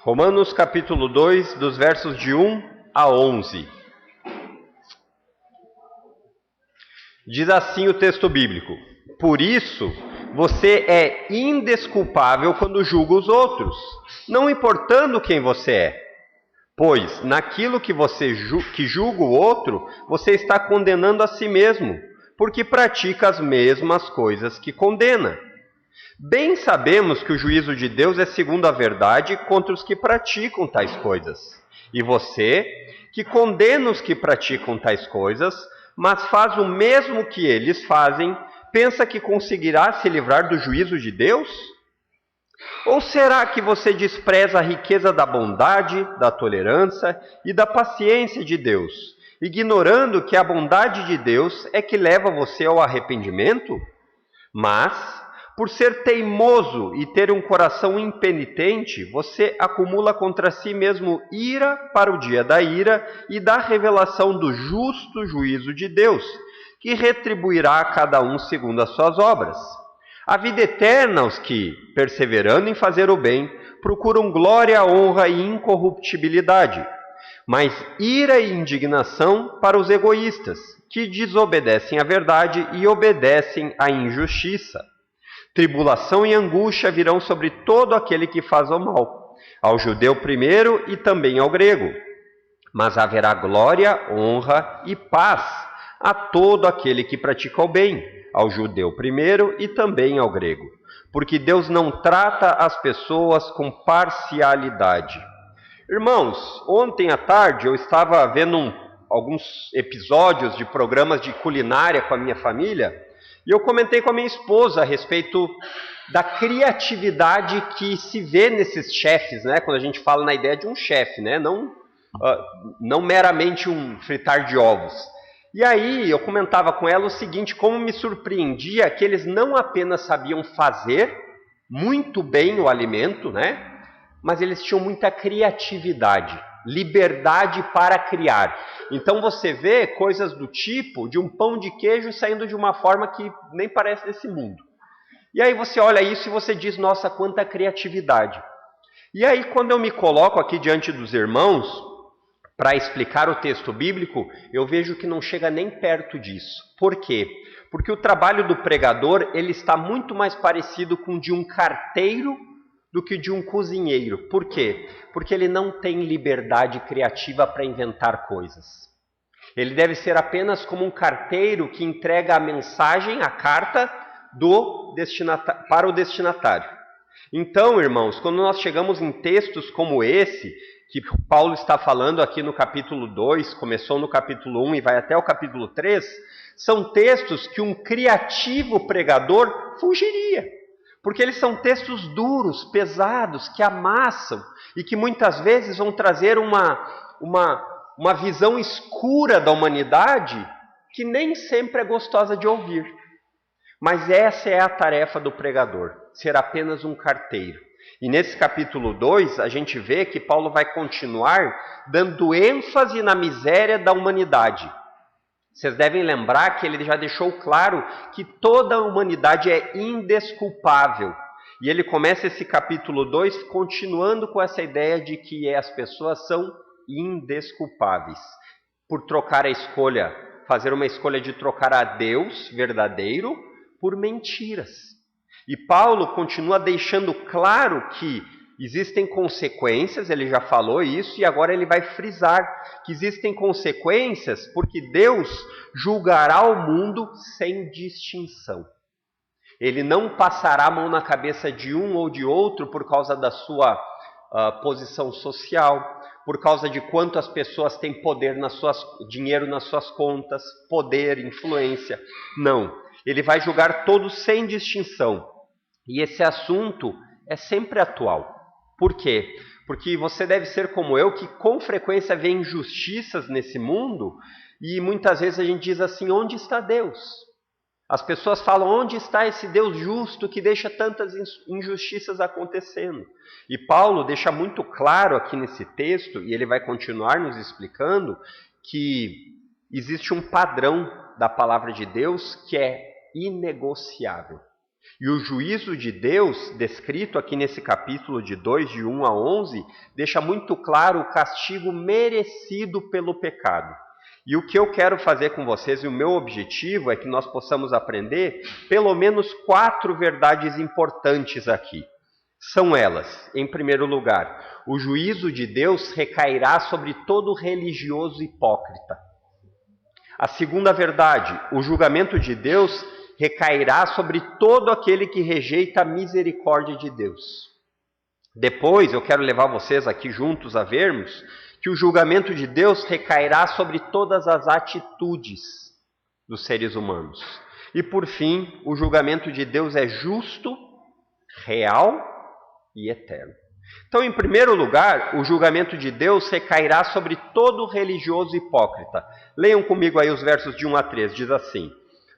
Romanos capítulo 2, dos versos de 1 a 11. Diz assim o texto bíblico: Por isso, você é indesculpável quando julga os outros, não importando quem você é. Pois, naquilo que você julga o outro, você está condenando a si mesmo, porque pratica as mesmas coisas que condena. Bem sabemos que o juízo de Deus é segundo a verdade contra os que praticam tais coisas. E você, que condena os que praticam tais coisas, mas faz o mesmo que eles fazem, pensa que conseguirá se livrar do juízo de Deus? Ou será que você despreza a riqueza da bondade, da tolerância e da paciência de Deus, ignorando que a bondade de Deus é que leva você ao arrependimento? Mas, por ser teimoso e ter um coração impenitente, você acumula contra si mesmo ira para o dia da ira e da revelação do justo juízo de Deus, que retribuirá a cada um segundo as suas obras. A vida eterna aos que, perseverando em fazer o bem, procuram glória, honra e incorruptibilidade, mas ira e indignação para os egoístas, que desobedecem à verdade e obedecem à injustiça. Tribulação e angústia virão sobre todo aquele que faz o mal, ao judeu primeiro e também ao grego. Mas haverá glória, honra e paz a todo aquele que pratica o bem, ao judeu primeiro e também ao grego. Porque Deus não trata as pessoas com parcialidade. Irmãos, ontem à tarde eu estava vendo alguns episódios de programas de culinária com a minha família e eu comentei com a minha esposa a respeito da criatividade que se vê nesses chefes, né? Quando a gente fala na ideia de um chefe, né? Não meramente um fritar de ovos. E aí eu comentava com ela o seguinte, como me surpreendia que eles não apenas sabiam fazer muito bem o alimento, né? Mas eles tinham muita criatividade, liberdade para criar. Então você vê coisas do tipo de um pão de queijo saindo de uma forma que nem parece desse mundo. E aí você olha isso e você diz, nossa, quanta criatividade. E aí quando eu me coloco aqui diante dos irmãos, para explicar o texto bíblico, eu vejo que não chega nem perto disso. Por quê? Porque o trabalho do pregador, ele está muito mais parecido com o de um carteiro do que de um cozinheiro. Por quê? Porque ele não tem liberdade criativa para inventar coisas. Ele deve ser apenas como um carteiro que entrega a mensagem, a carta, para o destinatário. Então, irmãos, quando nós chegamos em textos como esse, que Paulo está falando aqui no capítulo 2, começou no capítulo 1 e vai até o capítulo 3, são textos que um criativo pregador fugiria. Porque eles são textos duros, pesados, que amassam e que muitas vezes vão trazer uma visão escura da humanidade que nem sempre é gostosa de ouvir. Mas essa é a tarefa do pregador, ser apenas um carteiro. E nesse capítulo 2, a gente vê que Paulo vai continuar dando ênfase na miséria da humanidade. Vocês devem lembrar que ele já deixou claro que toda a humanidade é indesculpável. E ele começa esse capítulo 2 continuando com essa ideia de que as pessoas são indesculpáveis. Por trocar a escolha, fazer uma escolha de trocar a Deus verdadeiro por mentiras. E Paulo continua deixando claro que existem consequências, ele já falou isso, e agora ele vai frisar que existem consequências porque Deus julgará o mundo sem distinção. Ele não passará a mão na cabeça de um ou de outro por causa da sua posição social, por causa de quanto as pessoas têm poder dinheiro nas suas contas, poder, influência. Não, ele vai julgar todos sem distinção. E esse assunto é sempre atual. Por quê? Porque você deve ser como eu, que com frequência vê injustiças nesse mundo, e muitas vezes a gente diz assim, onde está Deus? As pessoas falam, onde está esse Deus justo que deixa tantas injustiças acontecendo? E Paulo deixa muito claro aqui nesse texto, e ele vai continuar nos explicando, que existe um padrão da palavra de Deus que é inegociável. E o juízo de Deus, descrito aqui nesse capítulo de 2, de 1 a 11, deixa muito claro o castigo merecido pelo pecado. E o que eu quero fazer com vocês, e o meu objetivo é que nós possamos aprender pelo menos 4 verdades importantes aqui. São elas, em primeiro lugar, o juízo de Deus recairá sobre todo religioso hipócrita. A segunda verdade, o julgamento de Deus recairá sobre todo aquele que rejeita a misericórdia de Deus. Depois, eu quero levar vocês aqui juntos a vermos que o julgamento de Deus recairá sobre todas as atitudes dos seres humanos. E por fim, o julgamento de Deus é justo, real e eterno. Então, em primeiro lugar, o julgamento de Deus recairá sobre todo religioso hipócrita. Leiam comigo aí os versos de 1 a 3, diz assim: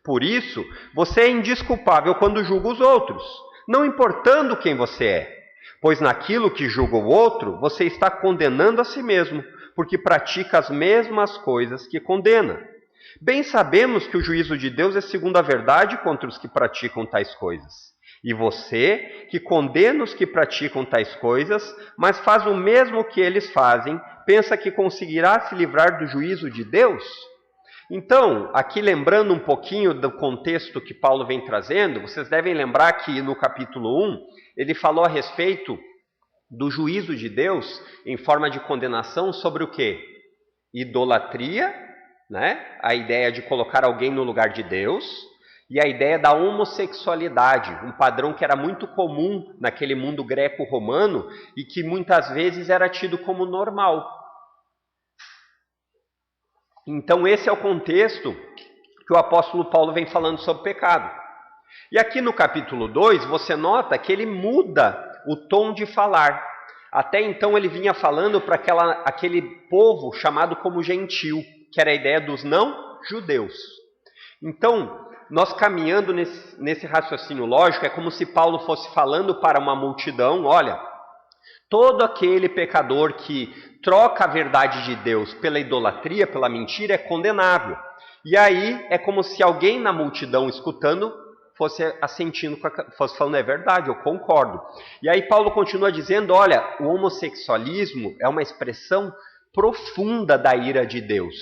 por isso, você é indesculpável quando julga os outros, não importando quem você é. Pois naquilo que julga o outro, você está condenando a si mesmo, porque pratica as mesmas coisas que condena. Bem sabemos que o juízo de Deus é segundo a verdade contra os que praticam tais coisas. E você, que condena os que praticam tais coisas, mas faz o mesmo que eles fazem, pensa que conseguirá se livrar do juízo de Deus? Então, aqui lembrando um pouquinho do contexto que Paulo vem trazendo, vocês devem lembrar que no capítulo 1, ele falou a respeito do juízo de Deus em forma de condenação sobre o quê? Idolatria, né? A ideia de colocar alguém no lugar de Deus, e a ideia da homossexualidade, um padrão que era muito comum naquele mundo greco-romano e que muitas vezes era tido como normal. Então esse é o contexto que o apóstolo Paulo vem falando sobre pecado. E aqui no capítulo 2, você nota que ele muda o tom de falar. Até então ele vinha falando para aquele povo chamado como gentil, que era a ideia dos não-judeus. Então, nós caminhando nesse raciocínio lógico, é como se Paulo fosse falando para uma multidão: olha, todo aquele pecador que troca a verdade de Deus pela idolatria, pela mentira, é condenável. E aí é como se alguém na multidão escutando fosse assentindo, fosse falando: é verdade, eu concordo. E aí Paulo continua dizendo: olha, o homossexualismo é uma expressão profunda da ira de Deus.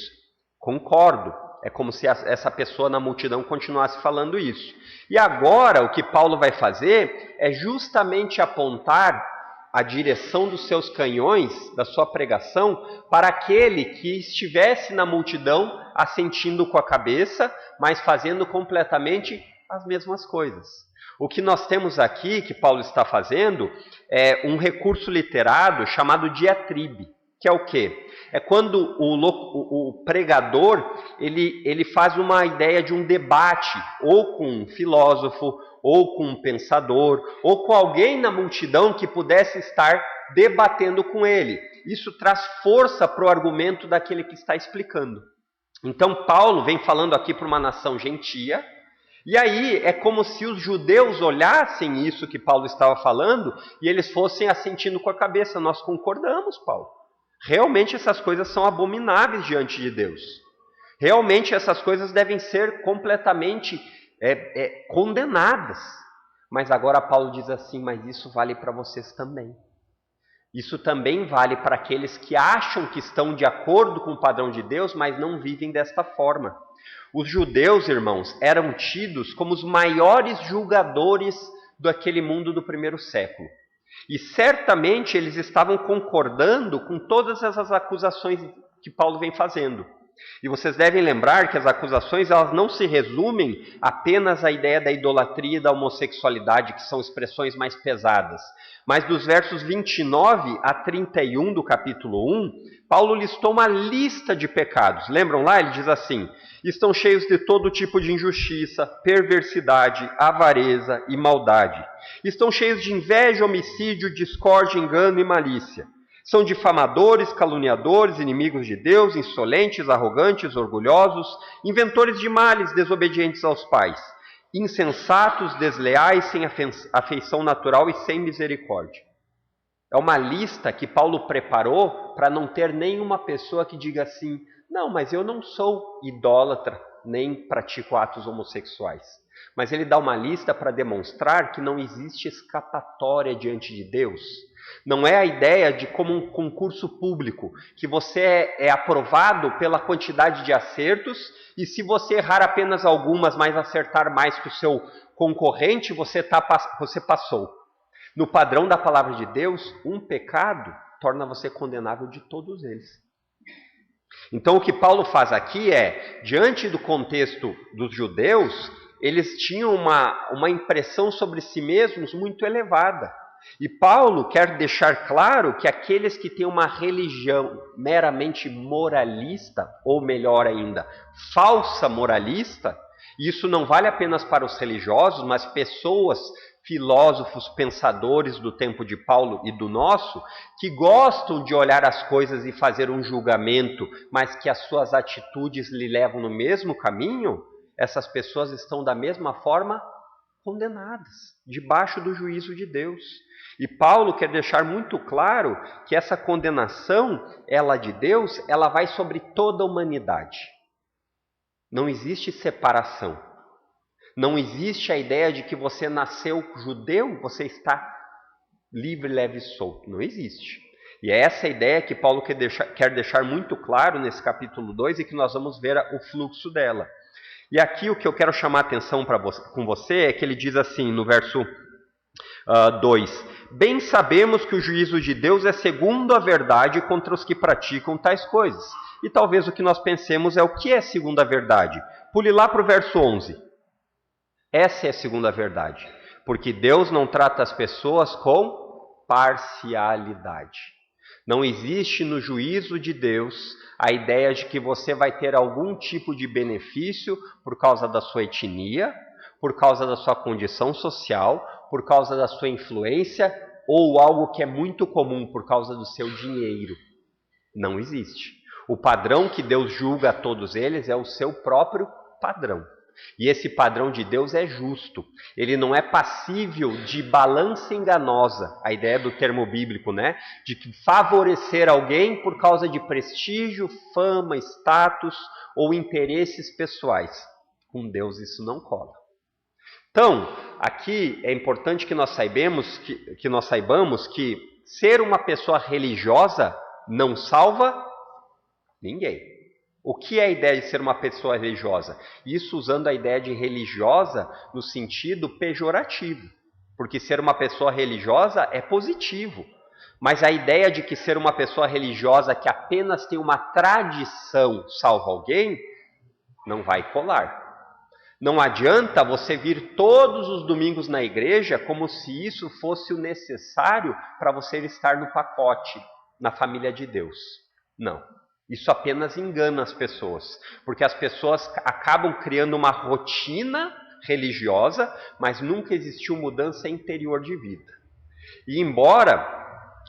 Concordo. É como se essa pessoa na multidão continuasse falando isso. E agora o que Paulo vai fazer é justamente apontar a direção dos seus canhões, da sua pregação, para aquele que estivesse na multidão assentindo com a cabeça, mas fazendo completamente as mesmas coisas. O que nós temos aqui, que Paulo está fazendo, é um recurso literário chamado diatribe, que é o quê? É quando o pregador ele faz uma ideia de um debate, ou com um filósofo, ou com um pensador, ou com alguém na multidão que pudesse estar debatendo com ele. Isso traz força para o argumento daquele que está explicando. Então Paulo vem falando aqui para uma nação gentia, e aí é como se os judeus olhassem isso que Paulo estava falando e eles fossem assentindo com a cabeça: nós concordamos, Paulo. Realmente essas coisas são abomináveis diante de Deus. Realmente essas coisas devem ser completamente condenadas. Mas agora Paulo diz assim: mas isso vale para vocês também. Isso também vale para aqueles que acham que estão de acordo com o padrão de Deus, mas não vivem desta forma. Os judeus, irmãos, eram tidos como os maiores julgadores daquele mundo do primeiro século. E certamente eles estavam concordando com todas essas acusações que Paulo vem fazendo. E vocês devem lembrar que as acusações elas não se resumem apenas à ideia da idolatria e da homossexualidade, que são expressões mais pesadas. Mas dos versos 29 a 31 do capítulo 1, Paulo listou uma lista de pecados. Lembram lá? Ele diz assim: estão cheios de todo tipo de injustiça, perversidade, avareza e maldade. Estão cheios de inveja, homicídio, discórdia, engano e malícia. São difamadores, caluniadores, inimigos de Deus, insolentes, arrogantes, orgulhosos, inventores de males, desobedientes aos pais, insensatos, desleais, sem afeição natural e sem misericórdia. É uma lista que Paulo preparou para não ter nenhuma pessoa que diga assim: não, mas eu não sou idólatra, nem pratico atos homossexuais. Mas ele dá uma lista para demonstrar que não existe escapatória diante de Deus. Não é a ideia de como um concurso público, que você é aprovado pela quantidade de acertos, e se você errar apenas algumas, mas acertar mais que o seu concorrente, você passou. No padrão da palavra de Deus, um pecado torna você condenável de todos eles. Então o que Paulo faz aqui é, diante do contexto dos judeus, eles tinham uma impressão sobre si mesmos muito elevada. E Paulo quer deixar claro que aqueles que têm uma religião meramente moralista, ou melhor ainda, falsa moralista, isso não vale apenas para os religiosos, mas pessoas, filósofos, pensadores do tempo de Paulo e do nosso, que gostam de olhar as coisas e fazer um julgamento, mas que as suas atitudes lhe levam no mesmo caminho, essas pessoas estão da mesma forma condenadas, debaixo do juízo de Deus. E Paulo quer deixar muito claro que essa condenação, ela de Deus, ela vai sobre toda a humanidade. Não existe separação. Não existe a ideia de que você nasceu judeu, você está livre, leve e solto. Não existe. E é essa a ideia que Paulo quer deixar muito claro nesse capítulo 2 e que nós vamos ver o fluxo dela. E aqui o que eu quero chamar a atenção com você é que ele diz assim no verso 2: bem sabemos que o juízo de Deus é segundo a verdade contra os que praticam tais coisas. E talvez o que nós pensemos é o que é segundo a verdade. Pule lá para o verso 11. Essa é a segunda verdade. Porque Deus não trata as pessoas com parcialidade. Não existe no juízo de Deus a ideia de que você vai ter algum tipo de benefício por causa da sua etnia, por causa da sua condição social, por causa da sua influência, ou algo que é muito comum por causa do seu dinheiro. Não existe. O padrão que Deus julga a todos eles é o seu próprio padrão. E esse padrão de Deus é justo. Ele não é passível de balança enganosa, a ideia do termo bíblico, né? De favorecer alguém por causa de prestígio, fama, status ou interesses pessoais. Com Deus isso não cola. Então, aqui é importante que nós saibamos que ser uma pessoa religiosa não salva ninguém. O que é a ideia de ser uma pessoa religiosa? Isso usando a ideia de religiosa no sentido pejorativo. Porque ser uma pessoa religiosa é positivo. Mas a ideia de que ser uma pessoa religiosa que apenas tem uma tradição salva alguém, não vai colar. Não adianta você vir todos os domingos na igreja como se isso fosse o necessário para você estar no pacote, na família de Deus. Não. Isso apenas engana as pessoas, porque as pessoas acabam criando uma rotina religiosa, mas nunca existiu mudança interior de vida. E embora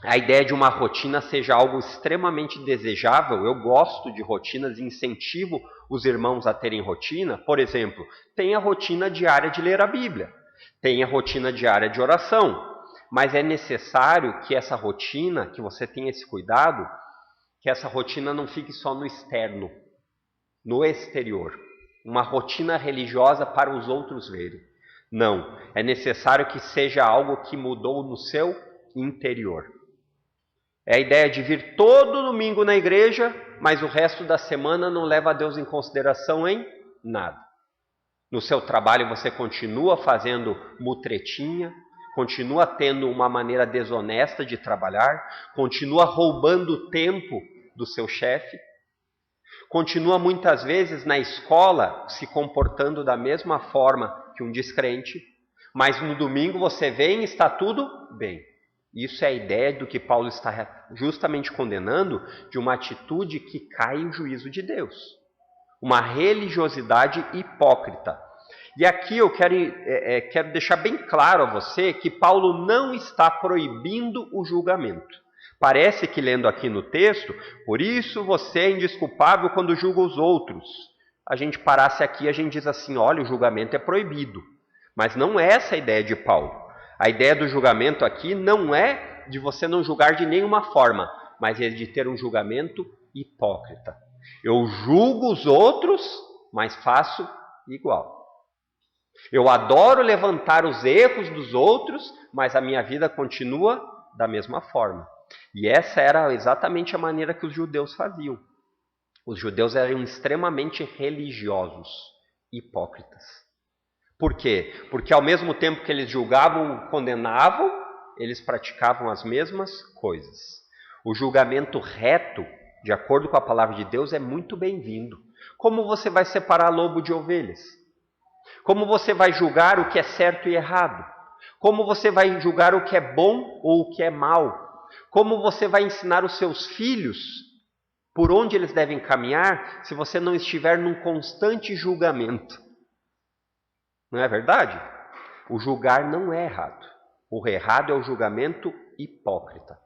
a ideia de uma rotina seja algo extremamente desejável, eu gosto de rotinas e incentivo os irmãos a terem rotina. Por exemplo, tem a rotina diária de ler a Bíblia, tem a rotina diária de oração, mas é necessário que essa rotina, que você tenha esse cuidado, que essa rotina não fique só no externo, no exterior. Uma rotina religiosa para os outros verem. Não, é necessário que seja algo que mudou no seu interior. É a ideia de vir todo domingo na igreja, mas o resto da semana não leva a Deus em consideração em nada. No seu trabalho você continua fazendo mutretinha, continua tendo uma maneira desonesta de trabalhar, continua roubando o tempo do seu chefe, continua muitas vezes na escola se comportando da mesma forma que um descrente, mas no domingo você vem e está tudo bem. Isso é a ideia do que Paulo está justamente condenando, de uma atitude que cai em juízo de Deus. Uma religiosidade hipócrita. E aqui eu quero deixar bem claro a você que Paulo não está proibindo o julgamento. Parece que lendo aqui no texto, por isso você é indesculpável quando julga os outros. A gente parasse aqui, a gente diz assim, olha, o julgamento é proibido. Mas não é essa a ideia de Paulo. A ideia do julgamento aqui não é de você não julgar de nenhuma forma, mas é de ter um julgamento hipócrita. Eu julgo os outros, mas faço igual. Eu adoro levantar os erros dos outros, mas a minha vida continua da mesma forma. E essa era exatamente a maneira que os judeus faziam. Os judeus eram extremamente religiosos, hipócritas. Por quê? Porque ao mesmo tempo que eles julgavam, condenavam, eles praticavam as mesmas coisas. O julgamento reto, de acordo com a palavra de Deus, é muito bem-vindo. Como você vai separar lobo de ovelhas? Como você vai julgar o que é certo e errado? Como você vai julgar o que é bom ou o que é mal? Como você vai ensinar os seus filhos por onde eles devem caminhar se você não estiver num constante julgamento? Não é verdade? O julgar não é errado. O errado é o julgamento hipócrita.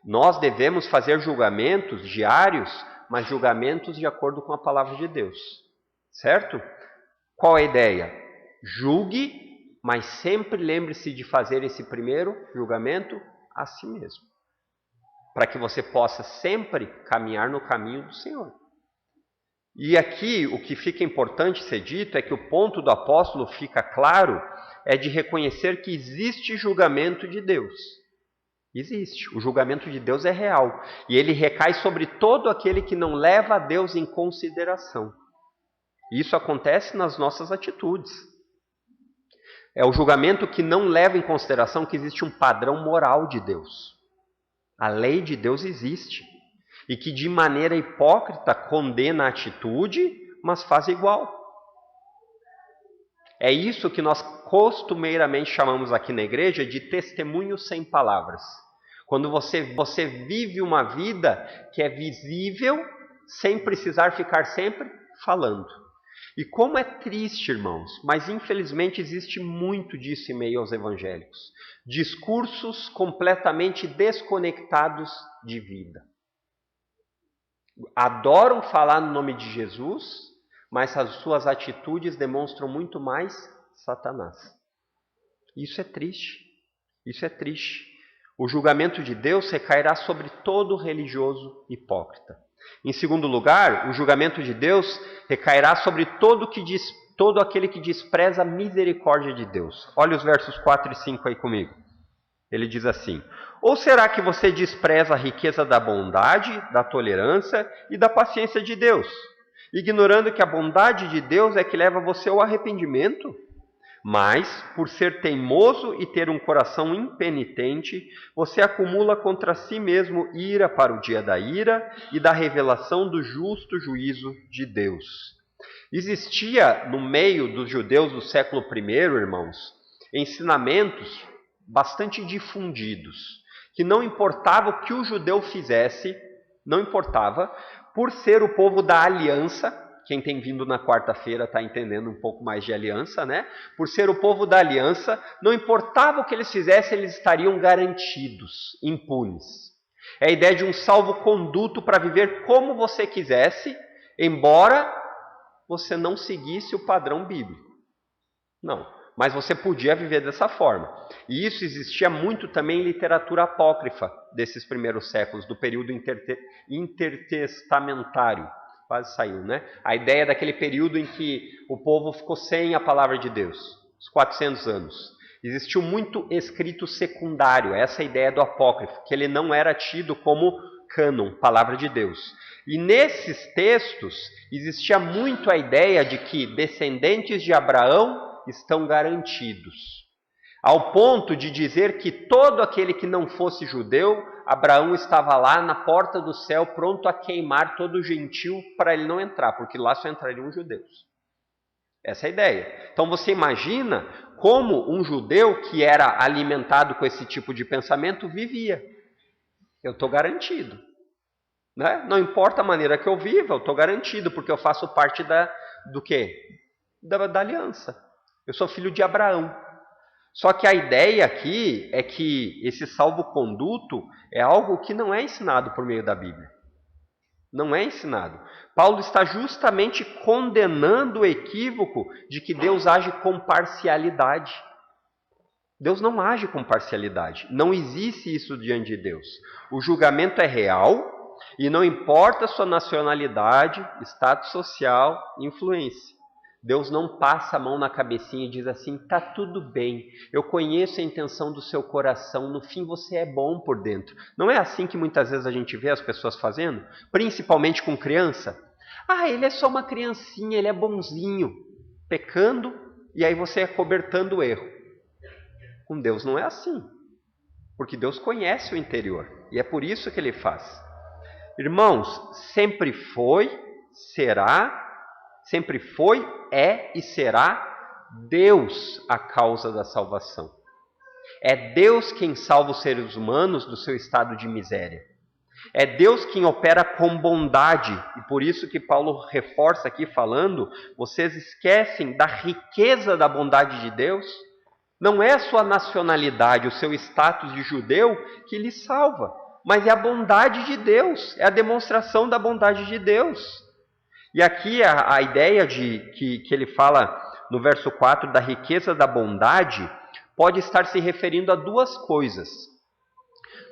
Nós devemos fazer julgamentos diários, mas julgamentos de acordo com a palavra de Deus. Certo? Qual é a ideia? Julgue, mas sempre lembre-se de fazer esse primeiro julgamento a si mesmo. Para que você possa sempre caminhar no caminho do Senhor. E aqui o que fica importante ser dito é que o ponto do apóstolo fica claro, é de reconhecer que existe julgamento de Deus. Existe. O julgamento de Deus é real. E ele recai sobre todo aquele que não leva a Deus em consideração. Isso acontece nas nossas atitudes. É o julgamento que não leva em consideração que existe um padrão moral de Deus. A lei de Deus existe. E que de maneira hipócrita condena a atitude, mas faz igual. É isso que nós costumeiramente chamamos aqui na igreja de testemunho sem palavras. Quando você vive uma vida que é visível, sem precisar ficar sempre falando. E como é triste, irmãos, mas infelizmente existe muito disso em meio aos evangélicos. Discursos completamente desconectados de vida. Adoram falar no nome de Jesus, mas as suas atitudes demonstram muito mais Satanás. Isso é triste. Isso é triste. O julgamento de Deus recairá sobre todo religioso hipócrita. Em segundo lugar, o julgamento de Deus recairá sobre todo aquele que despreza a misericórdia de Deus. Olha os versos 4 e 5 aí comigo. Ele diz assim: ou será que você despreza a riqueza da bondade, da tolerância e da paciência de Deus, ignorando que a bondade de Deus é que leva você ao arrependimento? Mas, por ser teimoso e ter um coração impenitente, você acumula contra si mesmo ira para o dia da ira e da revelação do justo juízo de Deus. Existia no meio dos judeus do século I, irmãos, ensinamentos bastante difundidos, que não importava o que o judeu fizesse, não importava, por ser o povo da aliança. Quem tem vindo na quarta-feira está entendendo um pouco mais de aliança, né? Por ser o povo da aliança, não importava o que eles fizessem, eles estariam garantidos, impunes. É a ideia de um salvo-conduto para viver como você quisesse, embora você não seguisse o padrão bíblico. Não. Mas você podia viver dessa forma. E isso existia muito também em literatura apócrifa desses primeiros séculos, do período intertestamentário. Quase saiu, né? A ideia daquele período em que o povo ficou sem a palavra de Deus, os 400 anos. Existiu muito escrito secundário, essa é a ideia do apócrifo, que ele não era tido como cânon, palavra de Deus. E nesses textos existia muito a ideia de que descendentes de Abraão estão garantidos, ao ponto de dizer que todo aquele que não fosse judeu, Abraão estava lá na porta do céu, pronto a queimar todo gentil para ele não entrar, porque lá só entrariam judeus. Essa é a ideia. Então você imagina como um judeu que era alimentado com esse tipo de pensamento vivia. Eu estou garantido. Né? Não importa a maneira que eu viva, eu estou garantido, porque eu faço parte do quê? Da aliança. Eu sou filho de Abraão. Só que a ideia aqui é que esse salvo-conduto é algo que não é ensinado por meio da Bíblia. Não é ensinado. Paulo está justamente condenando o equívoco de que Deus age com parcialidade. Deus não age com parcialidade. Não existe isso diante de Deus. O julgamento é real e não importa sua nacionalidade, status social, influência. Deus não passa a mão na cabecinha e diz assim, tá tudo bem, eu conheço a intenção do seu coração, no fim você é bom por dentro. Não é assim que muitas vezes a gente vê as pessoas fazendo? Principalmente com criança. Ah, ele é só uma criancinha, ele é bonzinho, pecando, e aí você é cobertando o erro. Com Deus não é assim, porque Deus conhece o interior, e é por isso que Ele faz. Irmãos, sempre foi, é e será Deus a causa da salvação. É Deus quem salva os seres humanos do seu estado de miséria. É Deus quem opera com bondade, e por isso que Paulo reforça aqui falando, vocês esquecem da riqueza da bondade de Deus? Não é a sua nacionalidade, o seu status de judeu que lhe salva, mas é a bondade de Deus, é a demonstração da bondade de Deus. E aqui a ideia que ele fala no verso 4 da riqueza da bondade pode estar se referindo a duas coisas.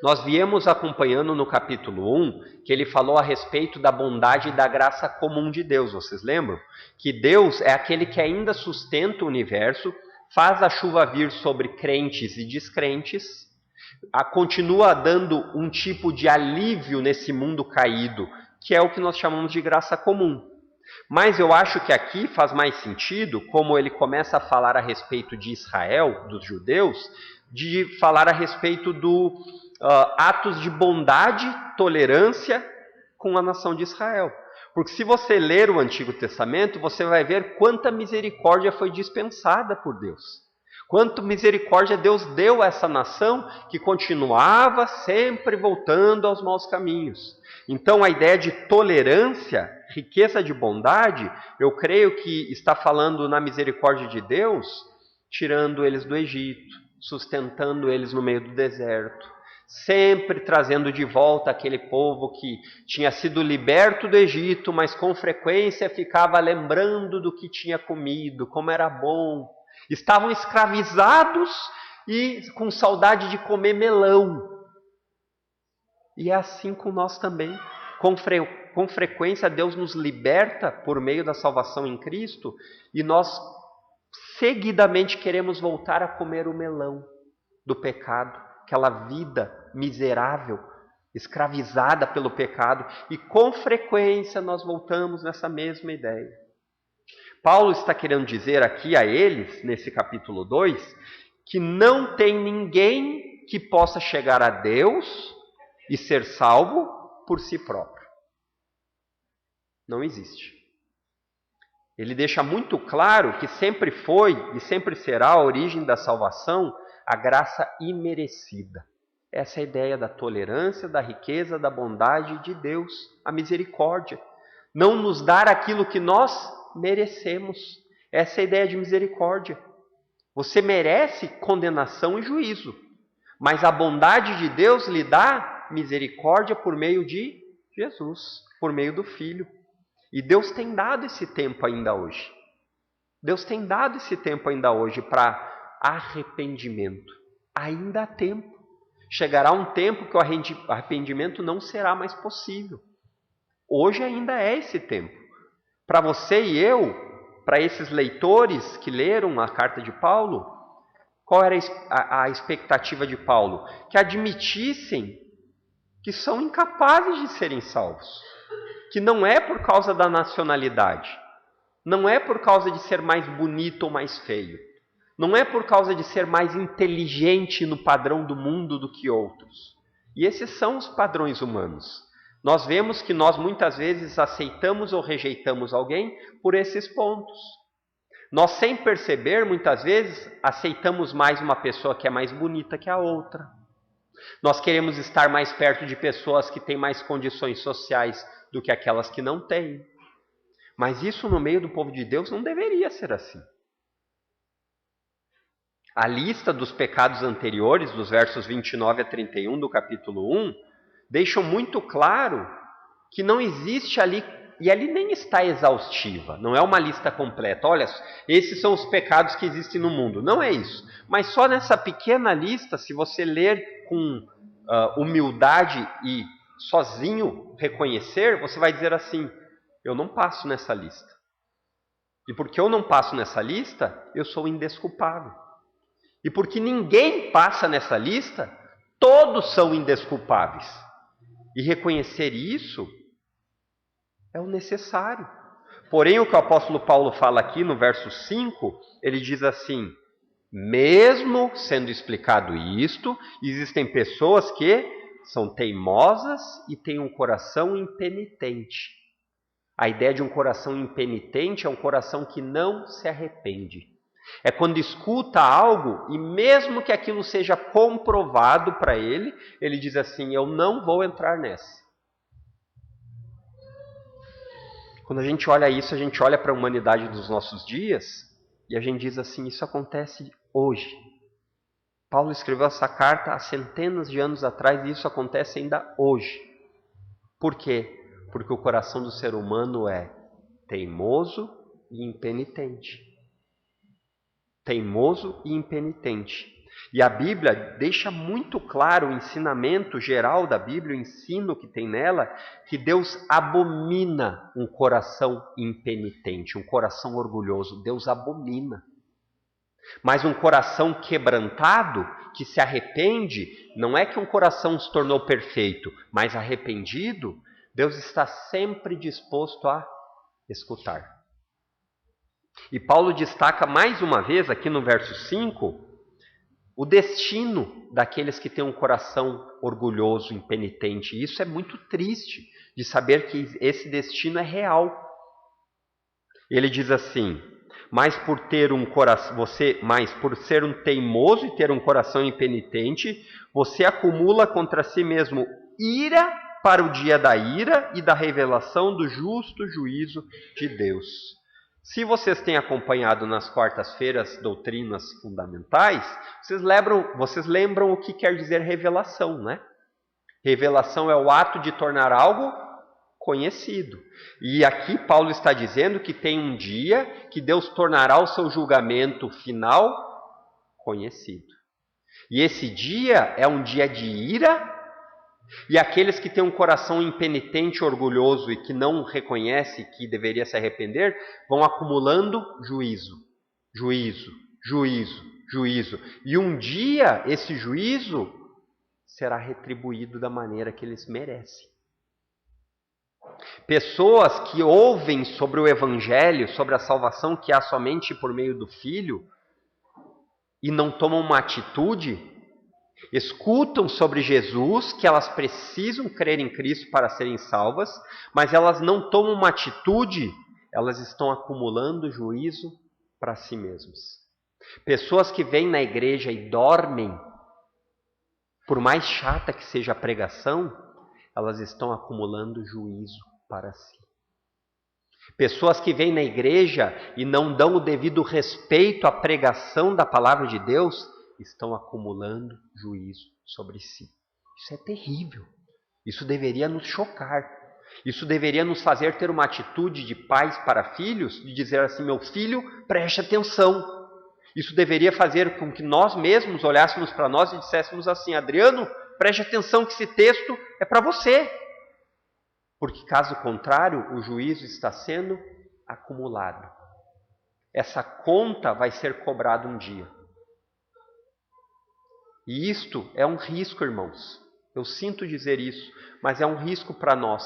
Nós viemos acompanhando no capítulo 1 que ele falou a respeito da bondade e da graça comum de Deus, vocês lembram? Que Deus é aquele que ainda sustenta o universo, faz a chuva vir sobre crentes e descrentes, continua dando um tipo de alívio nesse mundo caído, que é o que nós chamamos de graça comum. Mas eu acho que aqui faz mais sentido, como ele começa a falar a respeito de Israel, dos judeus, de falar a respeito do atos de bondade, tolerância com a nação de Israel. Porque se você ler o Antigo Testamento, você vai ver quanta misericórdia foi dispensada por Deus. Quanta misericórdia Deus deu a essa nação que continuava sempre voltando aos maus caminhos. Então a ideia de tolerância, riqueza de bondade, eu creio que está falando na misericórdia de Deus, tirando eles do Egito, sustentando eles no meio do deserto, sempre trazendo de volta aquele povo que tinha sido liberto do Egito, mas com frequência ficava lembrando do que tinha comido, como era bom. Estavam escravizados e com saudade de comer melão. E é assim com nós também. Com frequência Deus nos liberta por meio da salvação em Cristo e nós seguidamente queremos voltar a comer o melão do pecado. Aquela vida miserável, escravizada pelo pecado, e com frequência nós voltamos nessa mesma ideia. Paulo está querendo dizer aqui a eles, nesse capítulo 2, que não tem ninguém que possa chegar a Deus e ser salvo por si próprio. Não existe. Ele deixa muito claro que sempre foi e sempre será a origem da salvação a graça imerecida. Essa é a ideia da tolerância, da riqueza, da bondade de Deus, a misericórdia. Não nos dar aquilo que nós merecemos. Essa é a ideia de misericórdia. Você merece condenação e juízo, mas a bondade de Deus lhe dá misericórdia por meio de Jesus, por meio do Filho. E Deus tem dado esse tempo ainda hoje. Deus tem dado esse tempo ainda hoje para arrependimento. Ainda há tempo. Chegará um tempo que o arrependimento não será mais possível. Hoje ainda é esse tempo. Para você e eu, para esses leitores que leram a carta de Paulo, qual era a expectativa de Paulo? Que admitissem que são incapazes de serem salvos. Que não é por causa da nacionalidade. Não é por causa de ser mais bonito ou mais feio. Não é por causa de ser mais inteligente no padrão do mundo do que outros. E esses são os padrões humanos. Nós vemos que nós muitas vezes aceitamos ou rejeitamos alguém por esses pontos. Nós, sem perceber, muitas vezes aceitamos mais uma pessoa que é mais bonita que a outra. Nós queremos estar mais perto de pessoas que têm mais condições sociais do que aquelas que não têm. Mas isso no meio do povo de Deus não deveria ser assim. A lista dos pecados anteriores, dos versos 29 a 31 do capítulo 1, deixam muito claro que não existe ali, e ali nem está exaustiva, não é uma lista completa. Olha, esses são os pecados que existem no mundo. Não é isso. Mas só nessa pequena lista, se você ler com humildade e sozinho reconhecer, você vai dizer assim, eu não passo nessa lista. E porque eu não passo nessa lista, eu sou indesculpável. E porque ninguém passa nessa lista, todos são indesculpáveis. E reconhecer isso é o necessário. Porém, o que o apóstolo Paulo fala aqui no verso 5, ele diz assim: mesmo sendo explicado isto, existem pessoas que são teimosas e têm um coração impenitente. A ideia de um coração impenitente é um coração que não se arrepende. É quando escuta algo e mesmo que aquilo seja comprovado para ele, ele diz assim: eu não vou entrar nessa. Quando a gente olha isso, a gente olha para a humanidade dos nossos dias e a gente diz assim: isso acontece hoje. Paulo escreveu essa carta há centenas de anos atrás e isso acontece ainda hoje. Por quê? Porque o coração do ser humano é teimoso e impenitente. Teimoso e impenitente. E a Bíblia deixa muito claro o ensinamento geral da Bíblia, o ensino que tem nela, que Deus abomina um coração impenitente, um coração orgulhoso. Deus abomina. Mas um coração quebrantado, que se arrepende, não é que um coração se tornou perfeito, mas arrependido, Deus está sempre disposto a escutar. E Paulo destaca mais uma vez aqui no verso 5, o destino daqueles que têm um coração orgulhoso, impenitente. E isso é muito triste de saber que esse destino é real. Ele diz assim: mas por ser um teimoso e ter um coração impenitente, você acumula contra si mesmo ira para o dia da ira e da revelação do justo juízo de Deus. Se vocês têm acompanhado nas quartas-feiras doutrinas fundamentais, vocês lembram o que quer dizer revelação, né? Revelação é o ato de tornar algo conhecido. E aqui Paulo está dizendo que tem um dia que Deus tornará o seu julgamento final conhecido. E esse dia é um dia de ira, e aqueles que têm um coração impenitente, orgulhoso e que não reconhece que deveria se arrepender, vão acumulando juízo, juízo, juízo, juízo. E um dia esse juízo será retribuído da maneira que eles merecem. Pessoas que ouvem sobre o Evangelho, sobre a salvação que há somente por meio do Filho, e não tomam uma atitude, escutam sobre Jesus, que elas precisam crer em Cristo para serem salvas, mas elas não tomam uma atitude, elas estão acumulando juízo para si mesmas. Pessoas que vêm na igreja e dormem, por mais chata que seja a pregação, elas estão acumulando juízo para si. Pessoas que vêm na igreja e não dão o devido respeito à pregação da palavra de Deus, estão acumulando juízo sobre si. Isso é terrível. Isso deveria nos chocar. Isso deveria nos fazer ter uma atitude de pais para filhos, de dizer assim: meu filho, preste atenção. Isso deveria fazer com que nós mesmos olhássemos para nós e disséssemos assim: Adriano, preste atenção que esse texto é para você. Porque caso contrário, o juízo está sendo acumulado. Essa conta vai ser cobrada um dia. E isto é um risco, irmãos. Eu sinto dizer isso, mas é um risco para nós.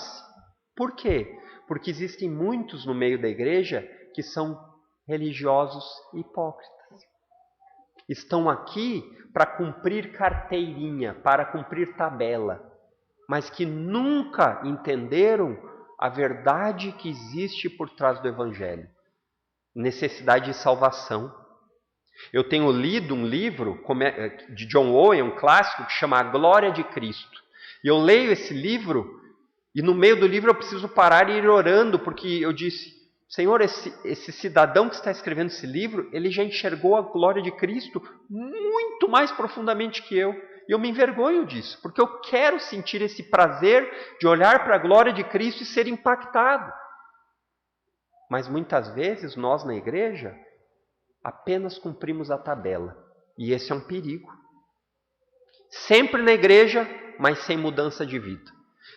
Por quê? Porque existem muitos no meio da igreja que são religiosos hipócritas. Estão aqui para cumprir carteirinha, para cumprir tabela, mas que nunca entenderam a verdade que existe por trás do Evangelho. Necessidade de salvação. Eu tenho lido um livro de John Owen, um clássico, que chama A Glória de Cristo. E eu leio esse livro, e no meio do livro eu preciso parar e ir orando, porque eu disse: Senhor, esse cidadão que está escrevendo esse livro, ele já enxergou a glória de Cristo muito mais profundamente que eu. E eu me envergonho disso, porque eu quero sentir esse prazer de olhar para a glória de Cristo e ser impactado. Mas muitas vezes nós na igreja apenas cumprimos a tabela. E esse é um perigo. Sempre na igreja, mas sem mudança de vida.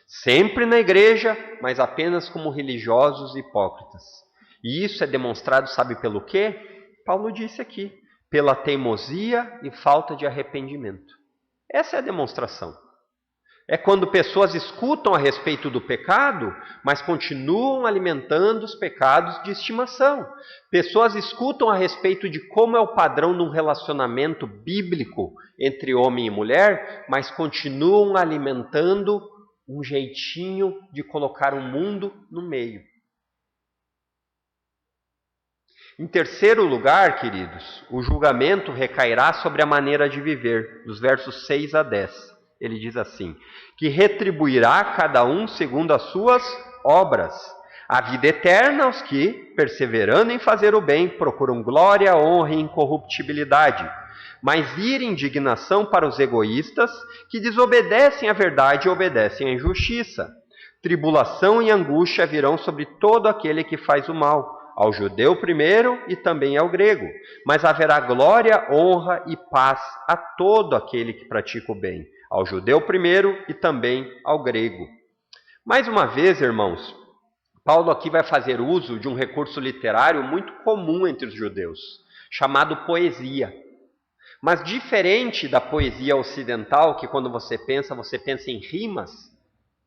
Sempre na igreja, mas apenas como religiosos hipócritas. E isso é demonstrado, sabe pelo quê? Paulo disse aqui, pela teimosia e falta de arrependimento. Essa é a demonstração. É quando pessoas escutam a respeito do pecado, mas continuam alimentando os pecados de estimação. Pessoas escutam a respeito de como é o padrão de um relacionamento bíblico entre homem e mulher, mas continuam alimentando um jeitinho de colocar o mundo no meio. Em terceiro lugar, queridos, o julgamento recairá sobre a maneira de viver, dos versos 6 a 10. Ele diz assim, que retribuirá cada um segundo as suas obras. A vida eterna aos que, perseverando em fazer o bem, procuram glória, honra e incorruptibilidade. Mas ira e indignação para os egoístas, que desobedecem à verdade e obedecem à injustiça. Tribulação e angústia virão sobre todo aquele que faz o mal, ao judeu primeiro e também ao grego. Mas haverá glória, honra e paz a todo aquele que pratica o bem, ao judeu primeiro e também ao grego. Mais uma vez, irmãos, Paulo aqui vai fazer uso de um recurso literário muito comum entre os judeus, chamado poesia. Mas diferente da poesia ocidental, que quando você pensa em rimas,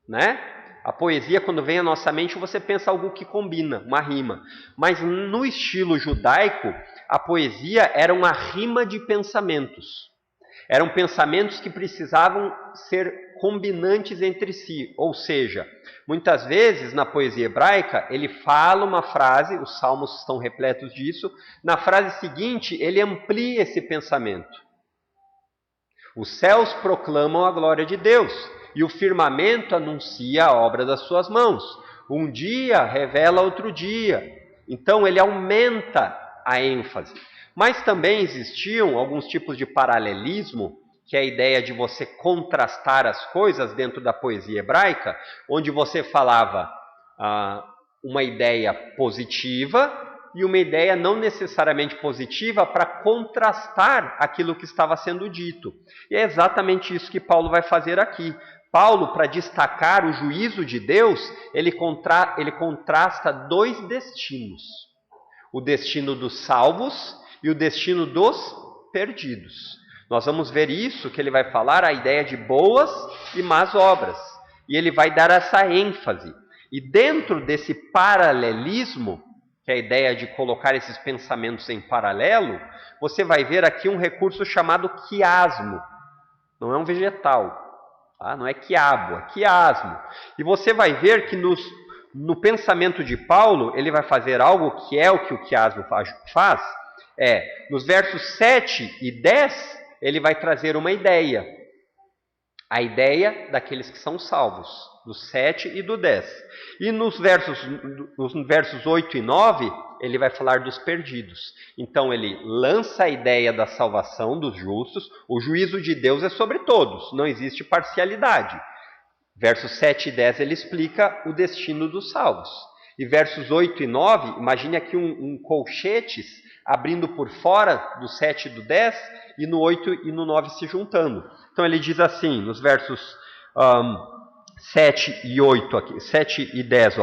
né? A poesia, quando vem à nossa mente, você pensa algo que combina, uma rima. Mas no estilo judaico, a poesia era uma rima de pensamentos. Eram pensamentos que precisavam ser combinantes entre si. Ou seja, muitas vezes na poesia hebraica, ele fala uma frase, os salmos estão repletos disso, na frase seguinte, ele amplia esse pensamento. Os céus proclamam a glória de Deus, e o firmamento anuncia a obra das suas mãos. Um dia revela outro dia. Então ele aumenta a ênfase. Mas também existiam alguns tipos de paralelismo, que é a ideia de você contrastar as coisas dentro da poesia hebraica, onde você falava uma ideia positiva e uma ideia não necessariamente positiva para contrastar aquilo que estava sendo dito. E é exatamente isso que Paulo vai fazer aqui. Paulo, para destacar o juízo de Deus, ele contrasta dois destinos. O destino dos salvos e o destino dos perdidos. Nós vamos ver isso, que ele vai falar a ideia de boas e más obras. E ele vai dar essa ênfase. E dentro desse paralelismo, que é a ideia de colocar esses pensamentos em paralelo, você vai ver aqui um recurso chamado quiasmo. Não é um vegetal. Não é quiabo, é quiasmo. E você vai ver que no pensamento de Paulo, ele vai fazer algo que é o que o quiasmo faz. Nos versos 7 e 10, ele vai trazer uma ideia. A ideia daqueles que são salvos, do 7 e do 10. E nos versos 8 e 9, ele vai falar dos perdidos. Então ele lança a ideia da salvação dos justos. O juízo de Deus é sobre todos, não existe parcialidade. Versos 7 e 10 ele explica o destino dos salvos. E versos 8 e 9, imagine aqui um colchetes abrindo por fora do 7 e do 10, e no 8 e no 9 se juntando. Então ele diz assim, nos versos 7 e 8 aqui, 7 e 10,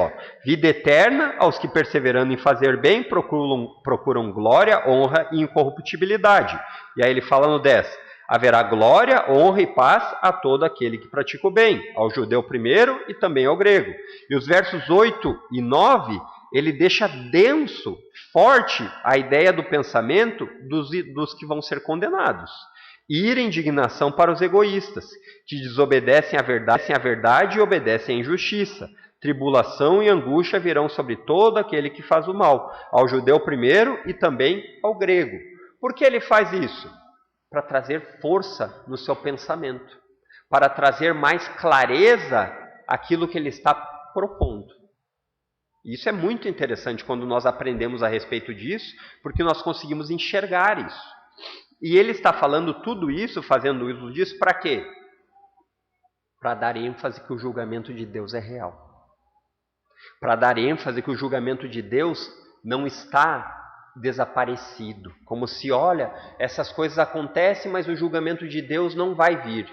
vida eterna aos que perseverando em fazer bem procuram glória, honra e incorruptibilidade. E aí ele fala no 10, haverá glória, honra e paz a todo aquele que pratica o bem, ao judeu primeiro e também ao grego. E os versos 8 e 9, ele deixa denso, forte, a ideia do pensamento dos que vão ser condenados. Ira e indignação para os egoístas, que desobedecem à verdade e obedecem à injustiça. Tribulação e angústia virão sobre todo aquele que faz o mal, ao judeu primeiro e também ao grego. Por que ele faz isso? Para trazer força no seu pensamento, para trazer mais clareza àquilo que ele está propondo. Isso é muito interessante quando nós aprendemos a respeito disso, porque nós conseguimos enxergar isso. E ele está falando tudo isso, fazendo uso disso, para quê? Para dar ênfase que o julgamento de Deus é real. Para dar ênfase que o julgamento de Deus não está desaparecido. Como se, olha, essas coisas acontecem, mas o julgamento de Deus não vai vir.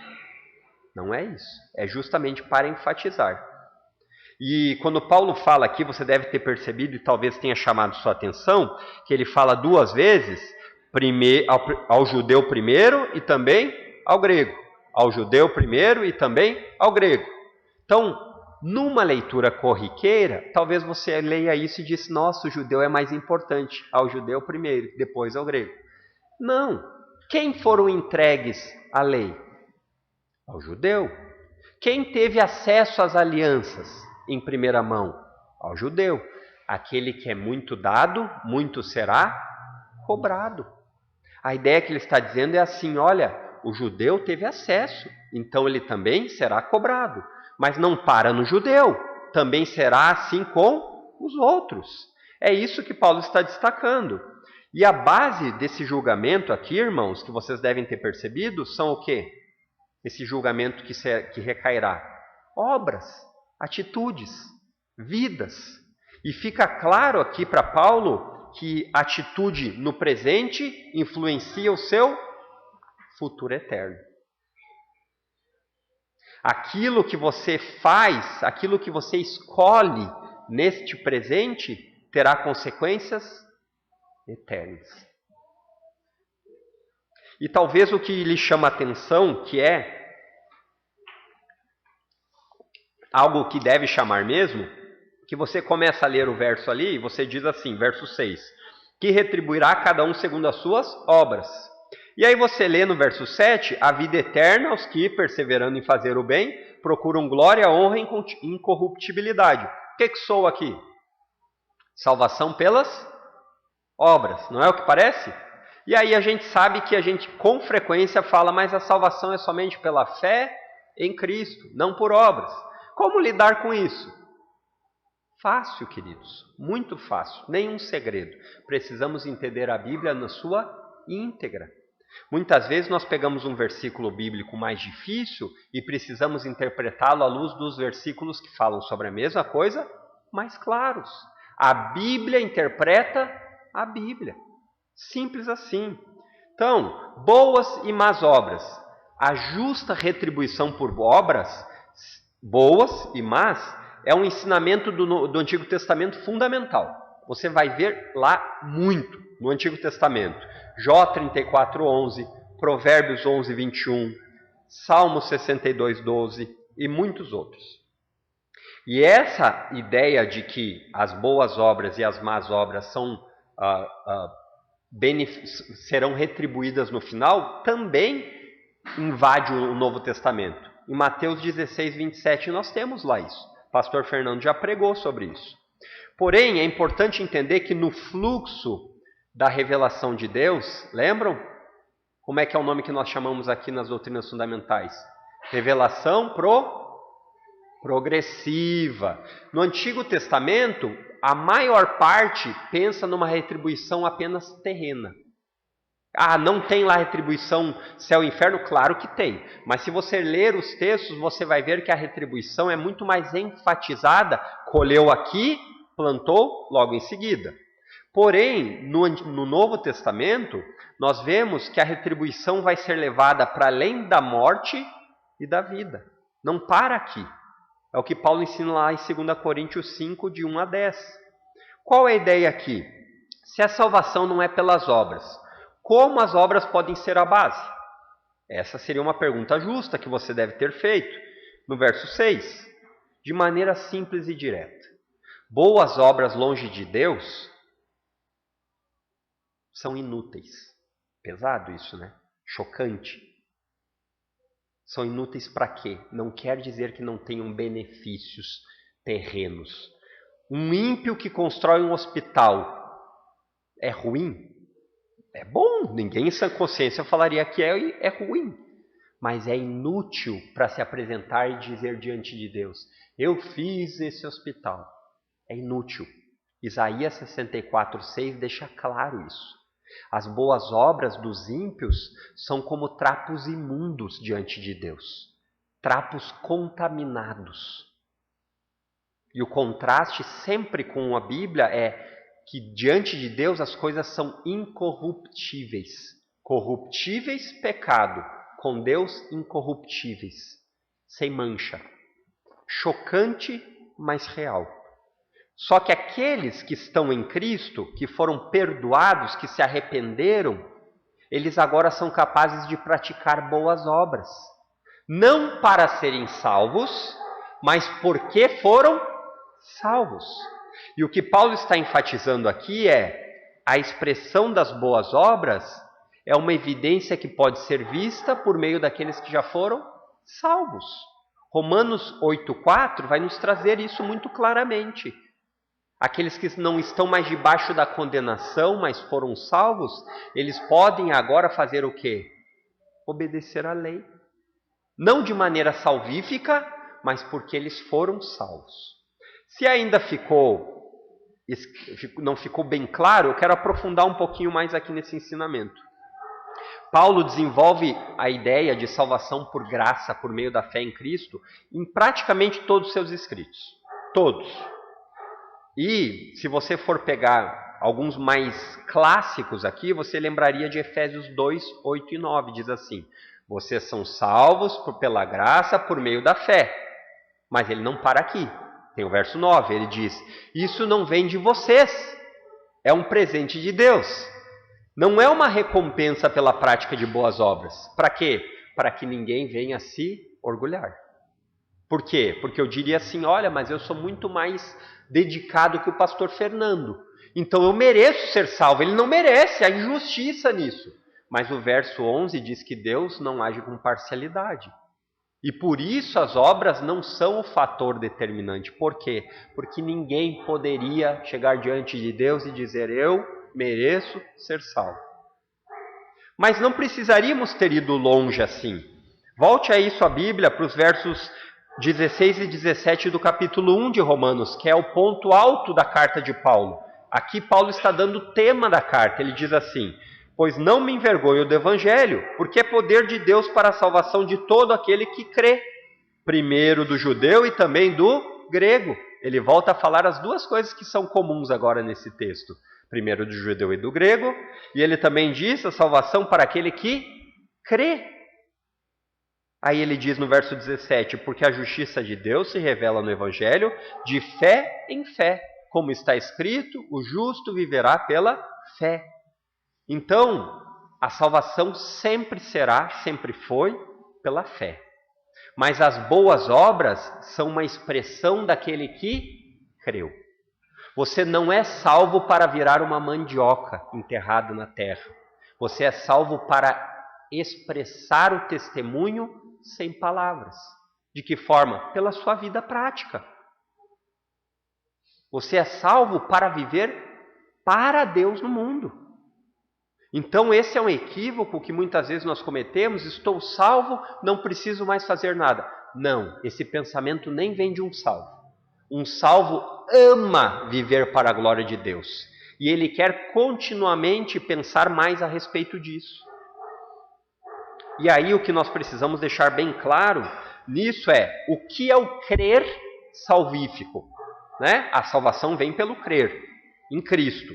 Não é isso. É justamente para enfatizar. E quando Paulo fala aqui, você deve ter percebido e talvez tenha chamado sua atenção, que ele fala duas vezes, ao judeu primeiro e também ao grego. Ao judeu primeiro e também ao grego. Então, numa leitura corriqueira, talvez você leia isso e diz, nossa, o judeu é mais importante, ao judeu primeiro, depois ao grego. Não. Quem foram entregues à lei? Ao judeu. Quem teve acesso às alianças em primeira mão? Ao judeu. Aquele que é muito dado, muito será cobrado. A ideia que ele está dizendo é assim, olha, o judeu teve acesso, então ele também será cobrado. Mas não para no judeu, também será assim com os outros. É isso que Paulo está destacando. E a base desse julgamento aqui, irmãos, que vocês devem ter percebido, são o quê? Esse julgamento que recairá? Obras, atitudes, vidas. E fica claro aqui para Paulo que atitude no presente influencia o seu futuro eterno. Aquilo que você faz, aquilo que você escolhe neste presente, terá consequências eternas. E talvez o que lhe chama a atenção, que é algo que deve chamar mesmo, que você começa a ler o verso ali e você diz assim, verso 6, que retribuirá cada um segundo as suas obras. E aí você lê no verso 7, a vida eterna aos que, perseverando em fazer o bem, procuram glória, honra e incorruptibilidade. O que sou aqui? Salvação pelas obras, não é o que parece? E aí a gente sabe que a gente com frequência fala, mas a salvação é somente pela fé em Cristo, não por obras. Como lidar com isso? Fácil, queridos, muito fácil, nenhum segredo. Precisamos entender a Bíblia na sua íntegra. Muitas vezes nós pegamos um versículo bíblico mais difícil e precisamos interpretá-lo à luz dos versículos que falam sobre a mesma coisa, mais claros. A Bíblia interpreta a Bíblia. Simples assim. Então, boas e más obras. A justa retribuição por obras, boas e más, é um ensinamento do Antigo Testamento fundamental. Você vai ver lá muito no Antigo Testamento. Jó 34:11, Provérbios 11:21, Salmo 62:12 e muitos outros. E essa ideia de que as boas obras e as más obras serão retribuídas no final, também invade o Novo Testamento. Em Mateus 16:27 nós temos lá isso. O pastor Fernando já pregou sobre isso. Porém, é importante entender que no fluxo da revelação de Deus, lembram? Como é que é o nome que nós chamamos aqui nas doutrinas fundamentais? Revelação progressiva. No Antigo Testamento, a maior parte pensa numa retribuição apenas terrena. Ah, não tem lá retribuição céu e inferno? Claro que tem. Mas se você ler os textos, você vai ver que a retribuição é muito mais enfatizada. Colheu aqui, plantou logo em seguida. Porém, no Novo Testamento, nós vemos que a retribuição vai ser levada para além da morte e da vida. Não para aqui. É o que Paulo ensina lá em 2 Coríntios 5, de 1 a 10. Qual é a ideia aqui? Se a salvação não é pelas obras, como as obras podem ser a base? Essa seria uma pergunta justa que você deve ter feito. No verso 6, de maneira simples e direta. Boas obras longe de Deus são inúteis. Pesado isso, né? Chocante. São inúteis para quê? Não quer dizer que não tenham benefícios terrenos. Um ímpio que constrói um hospital é ruim? É bom, ninguém em sã consciência falaria que é ruim. Mas é inútil para se apresentar e dizer diante de Deus, eu fiz esse hospital. É inútil. Isaías 64:6 deixa claro isso. As boas obras dos ímpios são como trapos imundos diante de Deus. Trapos contaminados. E o contraste sempre com a Bíblia é que diante de Deus as coisas são incorruptíveis. Corruptíveis, pecado. Com Deus, incorruptíveis. Sem mancha. Chocante, mas real. Só que aqueles que estão em Cristo, que foram perdoados, que se arrependeram, eles agora são capazes de praticar boas obras. Não para serem salvos, mas porque foram salvos. E o que Paulo está enfatizando aqui é a expressão das boas obras é uma evidência que pode ser vista por meio daqueles que já foram salvos. Romanos 8,4 vai nos trazer isso muito claramente. Aqueles que não estão mais debaixo da condenação, mas foram salvos, eles podem agora fazer o quê? Obedecer à lei. Não de maneira salvífica, mas porque eles foram salvos. Se ainda não ficou bem claro, eu quero aprofundar um pouquinho mais aqui nesse ensinamento. Paulo desenvolve a ideia de salvação por graça, por meio da fé em Cristo, em praticamente todos os seus escritos. Todos. E, se você for pegar alguns mais clássicos aqui, você lembraria de Efésios 2, 8 e 9. Diz assim: vocês são salvos pela graça por meio da fé. Mas ele não para aqui. Tem o verso 9, ele diz: isso não vem de vocês, é um presente de Deus. Não é uma recompensa pela prática de boas obras. Para quê? Para que ninguém venha se orgulhar. Por quê? Porque eu diria assim: olha, mas eu sou muito mais dedicado que o pastor Fernando, então eu mereço ser salvo. Ele não merece, há injustiça nisso. Mas o verso 11 diz que Deus não age com parcialidade. E por isso as obras não são o fator determinante. Por quê? Porque ninguém poderia chegar diante de Deus e dizer: eu mereço ser salvo. Mas não precisaríamos ter ido longe assim. Volte aí sua Bíblia para os versos 16 e 17 do capítulo 1 de Romanos, que é o ponto alto da carta de Paulo. Aqui Paulo está dando o tema da carta. Ele diz assim: pois não me envergonho do Evangelho, porque é poder de Deus para a salvação de todo aquele que crê, primeiro do judeu e também do grego. Ele volta a falar as duas coisas que são comuns agora nesse texto. Primeiro do judeu e do grego, e ele também diz a salvação para aquele que crê. Aí ele diz no verso 17: porque a justiça de Deus se revela no Evangelho de fé em fé, como está escrito, o justo viverá pela fé. Então, a salvação sempre será, sempre foi, pela fé. Mas as boas obras são uma expressão daquele que creu. Você não é salvo para virar uma mandioca enterrada na terra. Você é salvo para expressar o testemunho sem palavras. De que forma? Pela sua vida prática. Você é salvo para viver para Deus no mundo. Então esse é um equívoco que muitas vezes nós cometemos: estou salvo, não preciso mais fazer nada. Não, esse pensamento nem vem de um salvo. Um salvo ama viver para a glória de Deus. E ele quer continuamente pensar mais a respeito disso. E aí o que nós precisamos deixar bem claro nisso é: o que é o crer salvífico? Né? A salvação vem pelo crer em Cristo.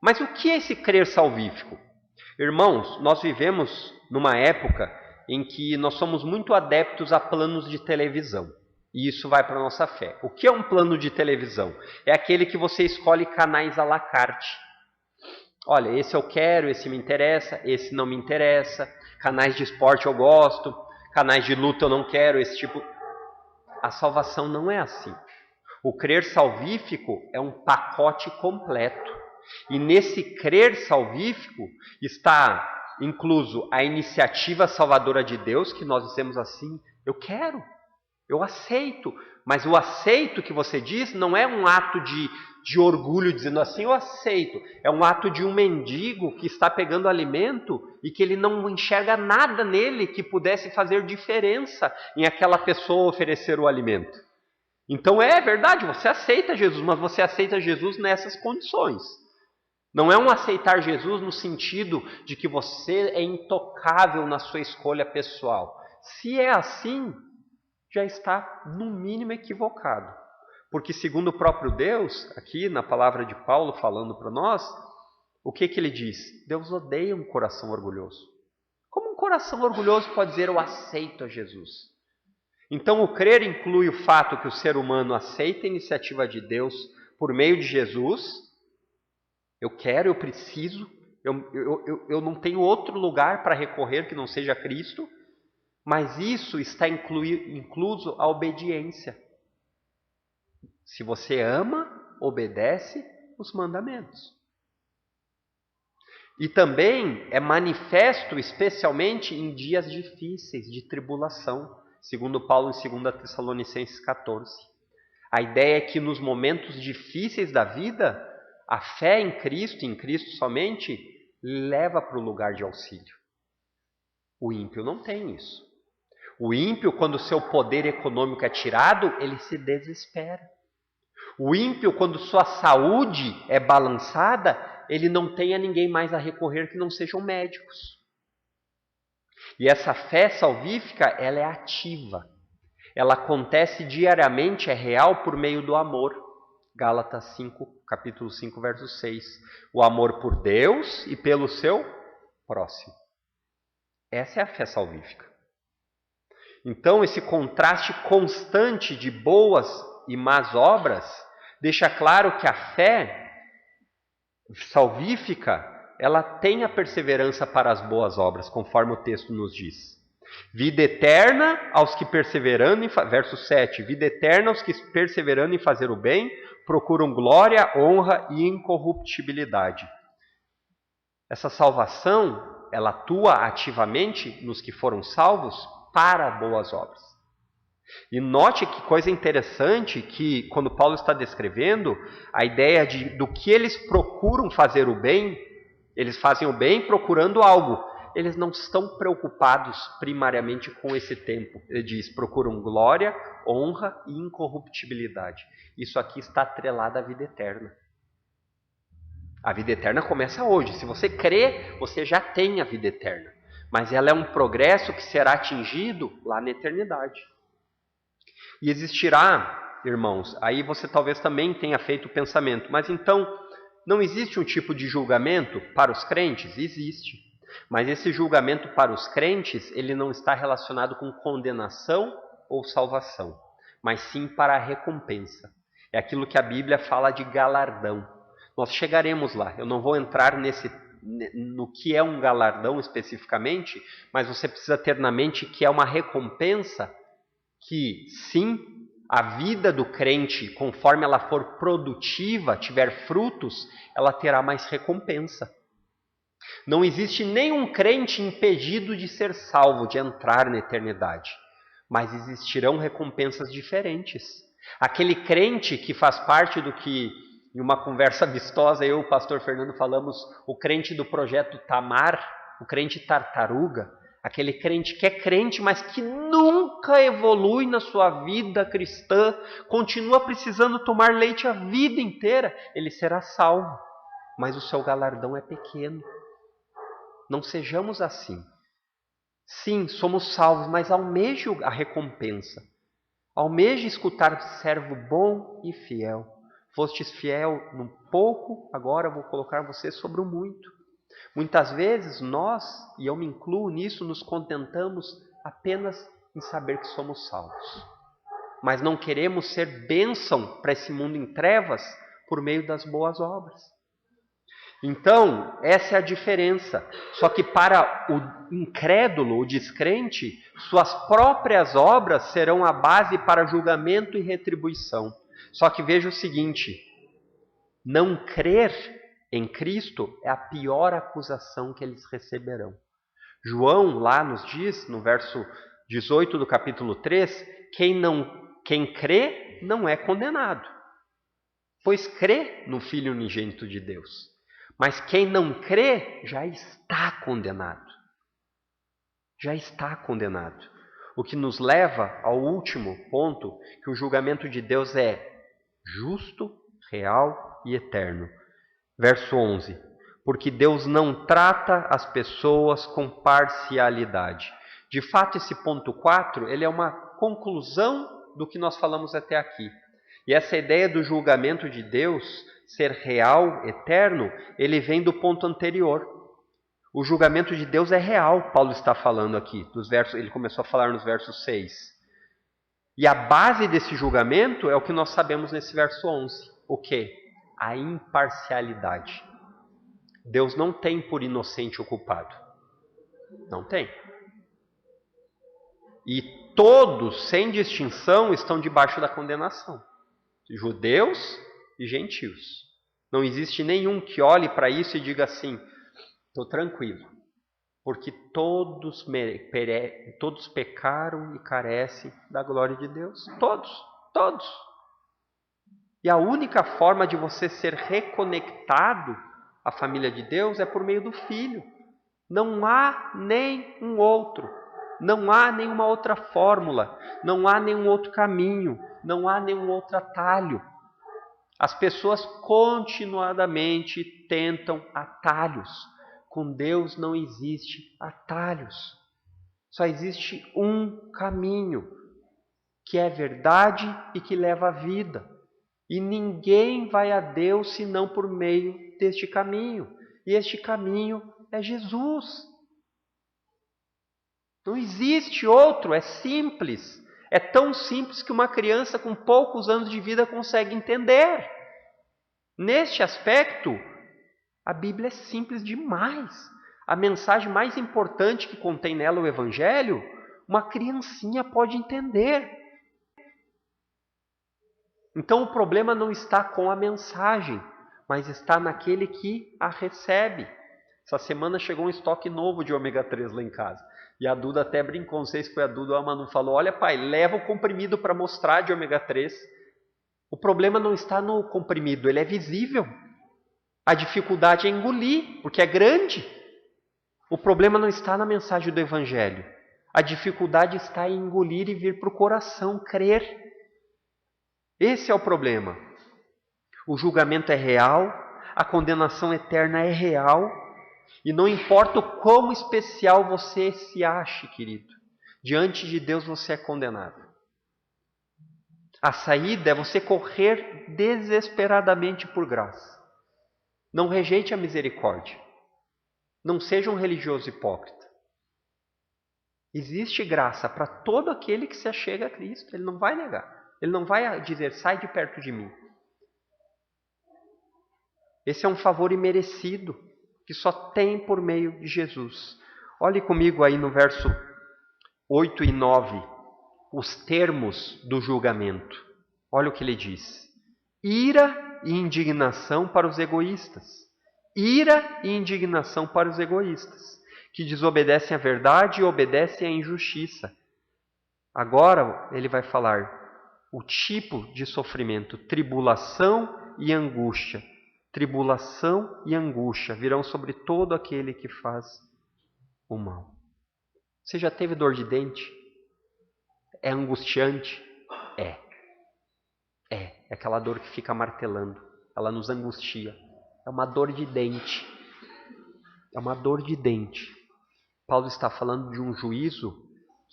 Mas o que é esse crer salvífico? Irmãos, nós vivemos numa época em que nós somos muito adeptos a planos de televisão. E isso vai para a nossa fé. O que é um plano de televisão? É aquele que você escolhe canais à la carte. Olha, esse eu quero, esse me interessa, esse não me interessa. Canais de esporte eu gosto, canais de luta eu não quero, esse tipo. A salvação não é assim. O crer salvífico é um pacote completo. E nesse crer salvífico está incluso a iniciativa salvadora de Deus, que nós dizemos assim: eu quero, eu aceito. Mas o aceito que você diz não é um ato de orgulho, dizendo assim: eu aceito. É um ato de um mendigo que está pegando alimento e que ele não enxerga nada nele que pudesse fazer diferença em aquela pessoa oferecer o alimento. Então é verdade, você aceita Jesus, mas você aceita Jesus nessas condições. Não é um aceitar Jesus no sentido de que você é intocável na sua escolha pessoal. Se é assim, já está no mínimo equivocado. Porque segundo o próprio Deus, aqui na palavra de Paulo falando para nós, o que ele diz? Deus odeia um coração orgulhoso. Como um coração orgulhoso pode dizer: eu aceito a Jesus? Então, o crer inclui o fato que o ser humano aceita a iniciativa de Deus por meio de Jesus. Eu quero, eu preciso, eu não tenho outro lugar para recorrer que não seja Cristo, mas isso está incluso a obediência. Se você ama, obedece os mandamentos. E também é manifesto especialmente em dias difíceis de tribulação, segundo Paulo em 2 Tessalonicenses 14. A ideia é que nos momentos difíceis da vida, a fé em Cristo somente, leva para o lugar de auxílio. O ímpio não tem isso. O ímpio, quando o seu poder econômico é tirado, ele se desespera. O ímpio, quando sua saúde é balançada, ele não tem a ninguém mais a recorrer que não sejam médicos. E essa fé salvífica, ela é ativa. Ela acontece diariamente, é real por meio do amor. Gálatas 5, capítulo 5, verso 6. O amor por Deus e pelo seu próximo. Essa é a fé salvífica. Então, esse contraste constante de boas e más obras deixa claro que a fé salvífica, ela tem a perseverança para as boas obras, conforme o texto nos diz. Vida eterna aos que perseverando em verso 7, vida eterna aos que perseverando em fazer o bem, procuram glória, honra e incorruptibilidade. Essa salvação, ela atua ativamente nos que foram salvos para boas obras. E note que coisa interessante que quando Paulo está descrevendo a ideia do que eles procuram fazer o bem, eles fazem o bem procurando algo. Eles não estão preocupados primariamente com esse tempo. Ele diz, procuram glória, honra e incorruptibilidade. Isso aqui está atrelado à vida eterna. A vida eterna começa hoje. Se você crê, você já tem a vida eterna. Mas ela é um progresso que será atingido lá na eternidade. E existirá, irmãos, aí você talvez também tenha feito o pensamento, mas então, não existe um tipo de julgamento para os crentes? Existe. Mas esse julgamento para os crentes, ele não está relacionado com condenação ou salvação, mas sim para a recompensa. É aquilo que a Bíblia fala de galardão. Nós chegaremos lá, eu não vou entrar no que é um galardão especificamente, mas você precisa ter na mente que é uma recompensa que, sim, a vida do crente, conforme ela for produtiva, tiver frutos, ela terá mais recompensa. Não existe nenhum crente impedido de ser salvo, de entrar na eternidade, mas existirão recompensas diferentes. Aquele crente que faz parte do que, em uma conversa vistosa, eu e o pastor Fernando falamos, o crente do projeto Tamar, o crente tartaruga, aquele crente que é crente, mas que nunca evolui na sua vida cristã, continua precisando tomar leite a vida inteira, ele será salvo, mas o seu galardão é pequeno. Não sejamos assim. Sim, somos salvos, mas almeje a recompensa. Almeje escutar servo bom e fiel. Fostes fiel num pouco, agora vou colocar você sobre o muito. Muitas vezes nós, e eu me incluo nisso, nos contentamos apenas em saber que somos salvos. Mas não queremos ser bênção para esse mundo em trevas por meio das boas obras. Então, essa é a diferença. Só que para o incrédulo, o descrente, suas próprias obras serão a base para julgamento e retribuição. Só que veja o seguinte, não crer em Cristo é a pior acusação que eles receberão. João lá nos diz, no verso 18 do capítulo 3, quem crê não é condenado, pois crê no Filho unigênito de Deus. Mas quem não crê já está condenado. Já está condenado. O que nos leva ao último ponto, que o julgamento de Deus é justo, real e eterno. Verso 11. Porque Deus não trata as pessoas com parcialidade. De fato, esse ponto 4, ele é uma conclusão do que nós falamos até aqui. E essa ideia do julgamento de Deus ser real, eterno, ele vem do ponto anterior. O julgamento de Deus é real, Paulo está falando aqui. Ele começou a falar nos versos 6. E a base desse julgamento é o que nós sabemos nesse verso 11. O quê? A imparcialidade. Deus não tem por inocente o culpado. Não tem. E todos, sem distinção, estão debaixo da condenação. Judeus e gentios. Não existe nenhum que olhe para isso e diga assim, estou tranquilo. Porque todos pecaram e carecem da glória de Deus. Todos. E a única forma de você ser reconectado à família de Deus é por meio do Filho. Não há nem um outro. Não há nenhuma outra fórmula. Não há nenhum outro caminho. Não há nenhum outro atalho. As pessoas continuadamente tentam atalhos. Com Deus não existe atalhos. Só existe um caminho, que é verdade e que leva à vida. E ninguém vai a Deus senão por meio deste caminho. E este caminho é Jesus. Não existe outro, é simples. É tão simples que uma criança com poucos anos de vida consegue entender. Neste aspecto, a Bíblia é simples demais. A mensagem mais importante que contém nela o Evangelho, uma criancinha pode entender. Então o problema não está com a mensagem, mas está naquele que a recebe. Essa semana chegou um estoque novo de ômega 3 lá em casa. E a Duda até brincou, não sei se foi a Duda ou a Manu, falou, olha pai, leva o comprimido para mostrar de ômega 3. O problema não está no comprimido, ele é visível. A dificuldade é engolir, porque é grande. O problema não está na mensagem do Evangelho. A dificuldade está em engolir e vir para o coração, crer. Esse é o problema. O julgamento é real, a condenação eterna é real, e não importa o quão especial você se ache, querido, diante de Deus você é condenado. A saída é você correr desesperadamente por graça. Não rejeite a misericórdia. Não seja um religioso hipócrita. Existe graça para todo aquele que se achega a Cristo. Ele não vai negar. Ele não vai dizer, sai de perto de mim. Esse é um favor imerecido, que só tem por meio de Jesus. Olhe comigo aí no verso 8 e 9, os termos do julgamento. Olha o que ele diz. Ira e indignação para os egoístas. Ira e indignação para os egoístas, que desobedecem à verdade e obedecem à injustiça. Agora ele vai falar o tipo de sofrimento, tribulação e angústia. Tribulação e angústia virão sobre todo aquele que faz o mal. Você já teve dor de dente? É angustiante? É aquela dor que fica martelando. Ela nos angustia. É uma dor de dente. É uma dor de dente. Paulo está falando de um juízo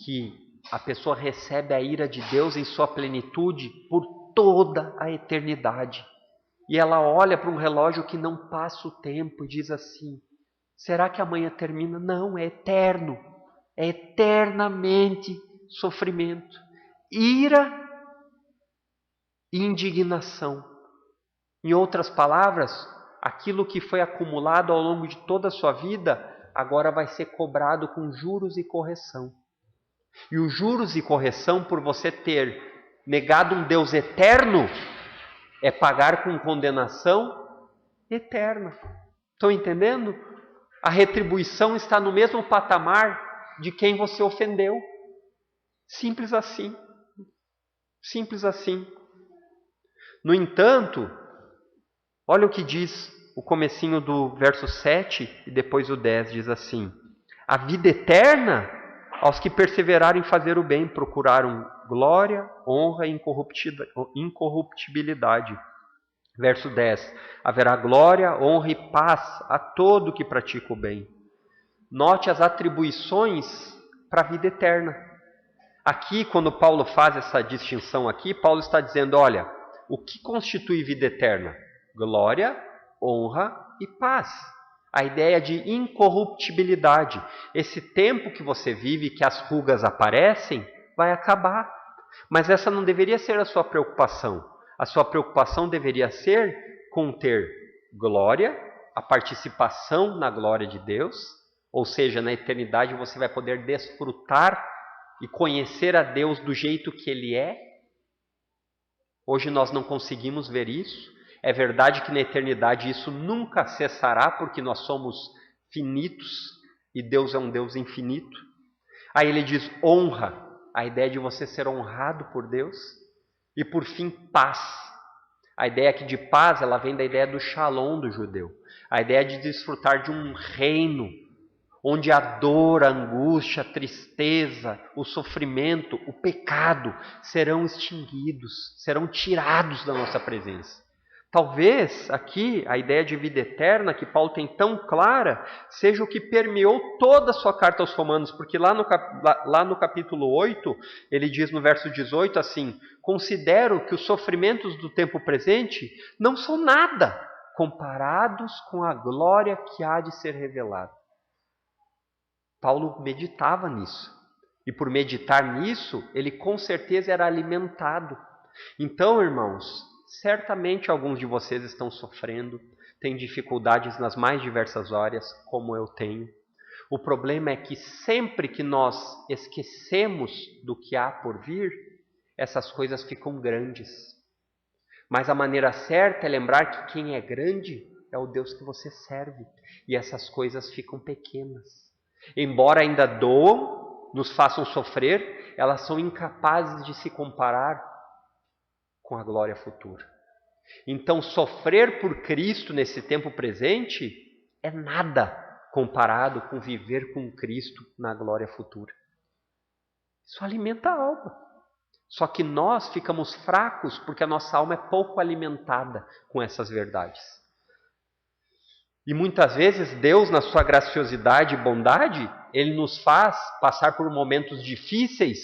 que a pessoa recebe a ira de Deus em sua plenitude por toda a eternidade. E ela olha para um relógio que não passa o tempo e diz assim, será que amanhã termina? Não, é eterno. É eternamente sofrimento. Ira e indignação. Em outras palavras, aquilo que foi acumulado ao longo de toda a sua vida, agora vai ser cobrado com juros e correção. E os juros e correção por você ter negado um Deus eterno, é pagar com condenação eterna. Estão entendendo? A retribuição está no mesmo patamar de quem você ofendeu. Simples assim. Simples assim. No entanto, olha o que diz o comecinho do verso 7 e depois o 10, diz assim, a vida eterna aos que perseveraram em fazer o bem, procuraram glória, honra e incorruptibilidade. Verso 10, haverá glória, honra e paz a todo que pratica o bem. Note as atribuições para a vida eterna. Aqui, quando Paulo faz essa distinção aqui, Paulo está dizendo, olha, o que constitui vida eterna? Glória, honra e paz. A ideia de incorruptibilidade. Esse tempo que você vive, que as rugas aparecem, vai acabar. Mas essa não deveria ser a sua preocupação. A sua preocupação deveria ser com ter glória, a participação na glória de Deus, ou seja, na eternidade você vai poder desfrutar e conhecer a Deus do jeito que Ele é. Hoje nós não conseguimos ver isso. É verdade que na eternidade isso nunca cessará, porque nós somos finitos e Deus é um Deus infinito. Aí ele diz honra, a ideia de você ser honrado por Deus. E por fim, paz. A ideia aqui de paz, ela vem da ideia do shalom do judeu. A ideia de desfrutar de um reino onde a dor, a angústia, a tristeza, o sofrimento, o pecado serão extinguidos, serão tirados da nossa presença. Talvez aqui a ideia de vida eterna que Paulo tem tão clara seja o que permeou toda a sua carta aos Romanos, porque lá no capítulo 8, ele diz no verso 18 assim: considero que os sofrimentos do tempo presente não são nada comparados com a glória que há de ser revelada. Paulo meditava nisso. E por meditar nisso, ele com certeza era alimentado. Então, irmãos, certamente alguns de vocês estão sofrendo, têm dificuldades nas mais diversas áreas, como eu tenho. O problema é que sempre que nós esquecemos do que há por vir, essas coisas ficam grandes. Mas a maneira certa é lembrar que quem é grande é o Deus que você serve. E essas coisas ficam pequenas. Embora ainda doam, nos façam sofrer, elas são incapazes de se comparar com a glória futura. Então, sofrer por Cristo nesse tempo presente é nada comparado com viver com Cristo na glória futura. Isso alimenta a alma. Só que nós ficamos fracos porque a nossa alma é pouco alimentada com essas verdades. E muitas vezes Deus, na sua graciosidade e bondade, Ele nos faz passar por momentos difíceis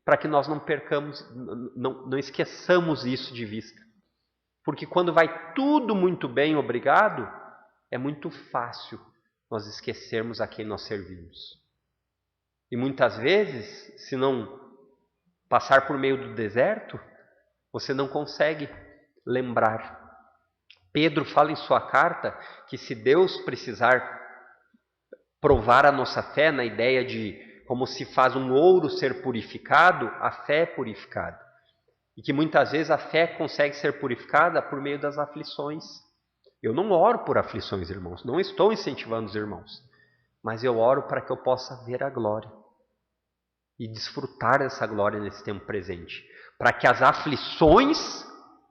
para que nós não percamos, não esqueçamos isso de vista. Porque quando vai tudo muito bem, obrigado, é muito fácil nós esquecermos a quem nós servimos. E muitas vezes, se não passar por meio do deserto, você não consegue lembrar. Pedro fala em sua carta que se Deus precisar provar a nossa fé na ideia de como se faz um ouro ser purificado, a fé é purificada. E que muitas vezes a fé consegue ser purificada por meio das aflições. Eu não oro por aflições, irmãos, não estou incentivando os irmãos, mas eu oro para que eu possa ver a glória e desfrutar dessa glória nesse tempo presente. Para que as aflições,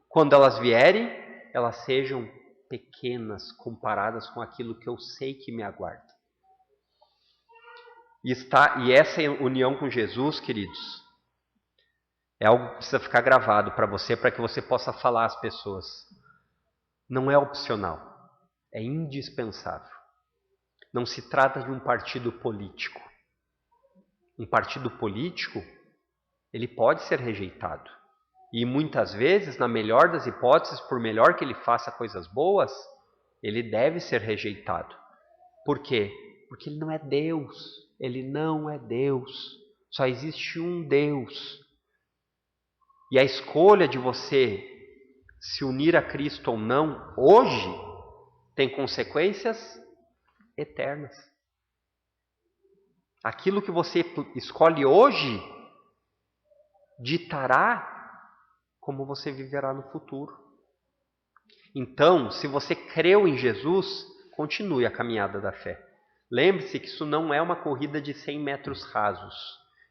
quando elas vierem, elas sejam pequenas comparadas com aquilo que eu sei que me aguarda. E essa união com Jesus, queridos, é algo que precisa ficar gravado para você, para que você possa falar às pessoas. Não é opcional, é indispensável. Não se trata de um partido político. Um partido político, ele pode ser rejeitado. E muitas vezes, na melhor das hipóteses, por melhor que ele faça coisas boas, ele deve ser rejeitado. Por quê? Porque ele não é Deus. Ele não é Deus. Só existe um Deus. E a escolha de você se unir a Cristo ou não, hoje, tem consequências eternas. Aquilo que você escolhe hoje ditará como você viverá no futuro. Então, se você creu em Jesus, continue a caminhada da fé. Lembre-se que isso não é uma corrida de 100 metros rasos.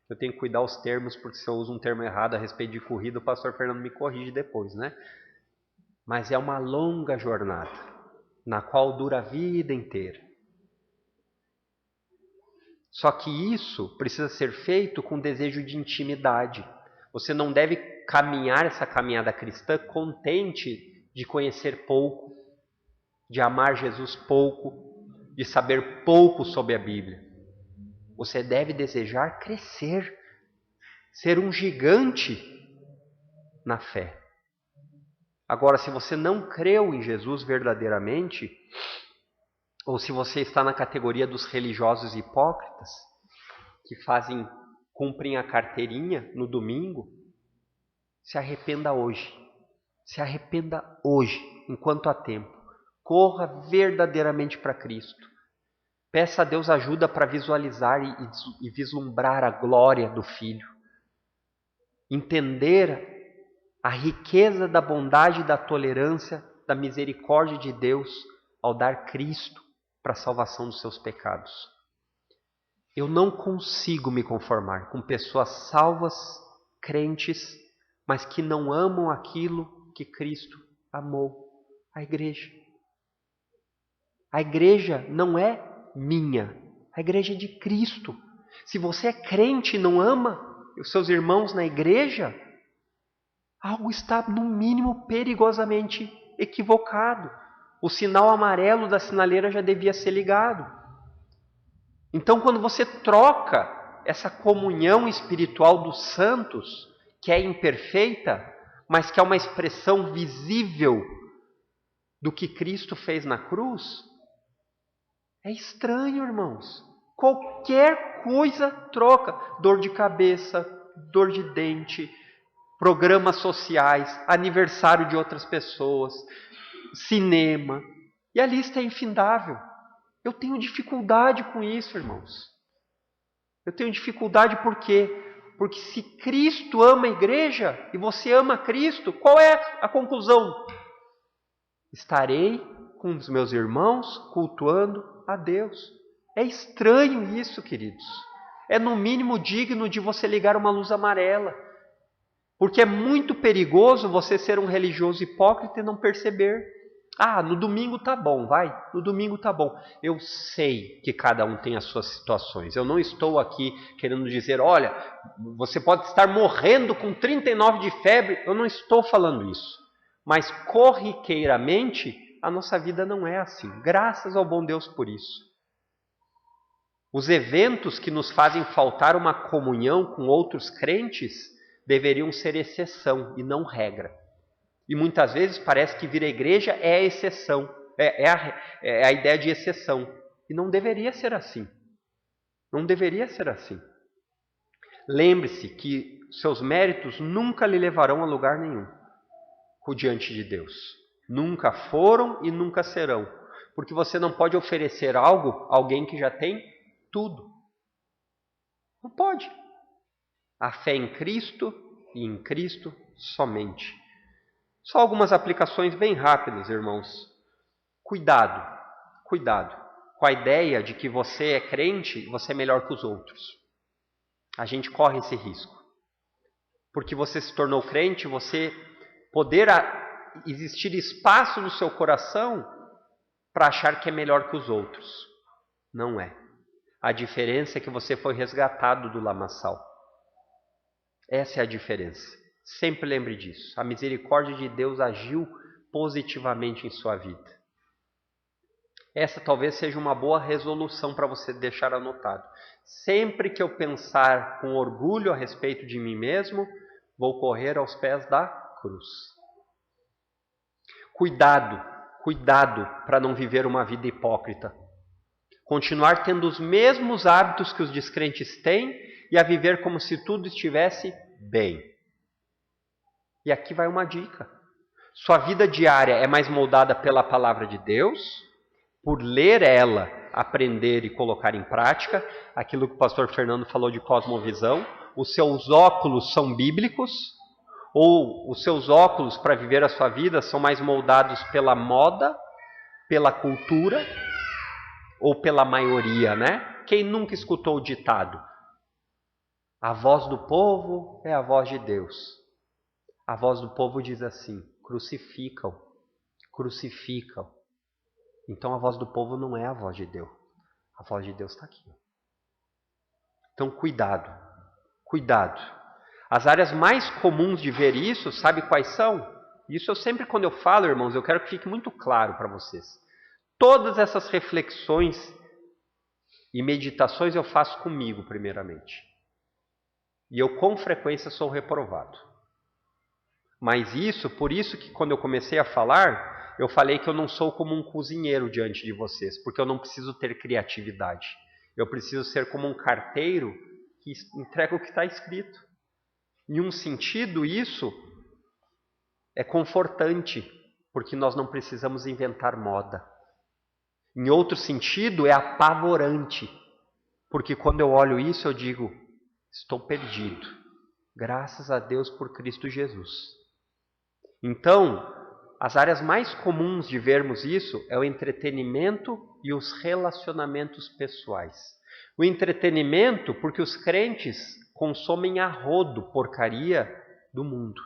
Eu tenho que cuidar os termos, porque se eu uso um termo errado a respeito de corrida, o pastor Fernando me corrige depois, né? Mas é uma longa jornada, na qual dura a vida inteira. Só que isso precisa ser feito com desejo de intimidade. Você não deve caminhar essa caminhada cristã contente de conhecer pouco, de amar Jesus pouco, de saber pouco sobre a Bíblia. Você deve desejar crescer, ser um gigante na fé. Agora, se você não creu em Jesus verdadeiramente, ou se você está na categoria dos religiosos hipócritas, que cumprem a carteirinha no domingo, Se arrependa hoje. Se arrependa hoje, enquanto há tempo. Corra verdadeiramente para Cristo. Peça a Deus ajuda para visualizar e vislumbrar a glória do Filho. Entender a riqueza da bondade, da tolerância, da misericórdia de Deus ao dar Cristo para a salvação dos seus pecados. Eu não consigo me conformar com pessoas salvas, crentes, mas que não amam aquilo que Cristo amou, a igreja. A igreja não é minha, a igreja é de Cristo. Se você é crente e não ama os seus irmãos na igreja, algo está no mínimo perigosamente equivocado. O sinal amarelo da sinaleira já devia ser ligado. Então, quando você troca essa comunhão espiritual dos santos, que é imperfeita, mas que é uma expressão visível do que Cristo fez na cruz, é estranho, irmãos. Qualquer coisa troca. Dor de cabeça, dor de dente, programas sociais, aniversário de outras pessoas, cinema. E a lista é infindável. Eu tenho dificuldade com isso, irmãos. Eu tenho dificuldade por quê? Porque se Cristo ama a igreja e você ama Cristo, qual é a conclusão? Estarei com os meus irmãos cultuando a Deus. É estranho isso, queridos. É no mínimo digno de você ligar uma luz amarela. Porque é muito perigoso você ser um religioso hipócrita e não perceber. Ah, no domingo tá bom, vai. No domingo tá bom. Eu sei que cada um tem as suas situações. Eu não estou aqui querendo dizer, olha, você pode estar morrendo com 39 de febre. Eu não estou falando isso. Mas corriqueiramente, a nossa vida não é assim. Graças ao bom Deus por isso. Os eventos que nos fazem faltar uma comunhão com outros crentes deveriam ser exceção e não regra. E muitas vezes parece que vir à igreja é a exceção, é a ideia de exceção. E não deveria ser assim. Não deveria ser assim. Lembre-se que seus méritos nunca lhe levarão a lugar nenhum diante de Deus. Nunca foram e nunca serão. Porque você não pode oferecer algo a alguém que já tem tudo. Não pode. A fé em Cristo e em Cristo somente. Só algumas aplicações bem rápidas, irmãos. Cuidado com a ideia de que você é crente e você é melhor que os outros. A gente corre esse risco. Porque você se tornou crente, você poder existir espaço no seu coração para achar que é melhor que os outros. Não é. A diferença é que você foi resgatado do lamaçal. Essa é a diferença. Sempre lembre disso. A misericórdia de Deus agiu positivamente em sua vida. Essa talvez seja uma boa resolução para você deixar anotado. Sempre que eu pensar com orgulho a respeito de mim mesmo, vou correr aos pés da cruz. Cuidado para não viver uma vida hipócrita. Continuar tendo os mesmos hábitos que os descrentes têm e a viver como se tudo estivesse bem. E aqui vai uma dica. Sua vida diária é mais moldada pela palavra de Deus, por ler ela, aprender e colocar em prática, aquilo que o pastor Fernando falou de cosmovisão. Os seus óculos são bíblicos, ou os seus óculos para viver a sua vida são mais moldados pela moda, pela cultura, ou pela maioria, né? Quem nunca escutou o ditado? A voz do povo é a voz de Deus. A voz do povo diz assim, crucificam. Então a voz do povo não é a voz de Deus. A voz de Deus está aqui. Então cuidado. As áreas mais comuns de ver isso, sabe quais são? Isso eu sempre, quando eu falo, irmãos, eu quero que fique muito claro para vocês. Todas essas reflexões e meditações eu faço comigo, primeiramente. E eu com frequência sou reprovado. Mas por isso que quando eu comecei a falar, eu falei que eu não sou como um cozinheiro diante de vocês, porque eu não preciso ter criatividade. Eu preciso ser como um carteiro que entrega o que está escrito. Em um sentido, isso É confortante, porque nós não precisamos inventar moda. Em outro sentido, é apavorante, porque quando eu olho isso, eu digo, estou perdido. Graças a Deus por Cristo Jesus. Então, as áreas mais comuns de vermos isso é o entretenimento e os relacionamentos pessoais. O entretenimento, porque os crentes consomem a rodo porcaria do mundo.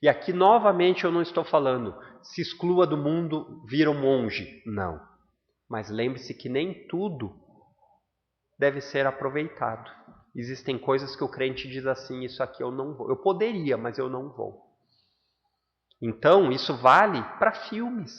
E aqui, novamente, eu não estou falando, se exclua do mundo, vira um monge. Não. Mas lembre-se que nem tudo deve ser aproveitado. Existem coisas que o crente diz assim, isso aqui eu não vou. Eu poderia, mas eu não vou. Então, isso vale para filmes.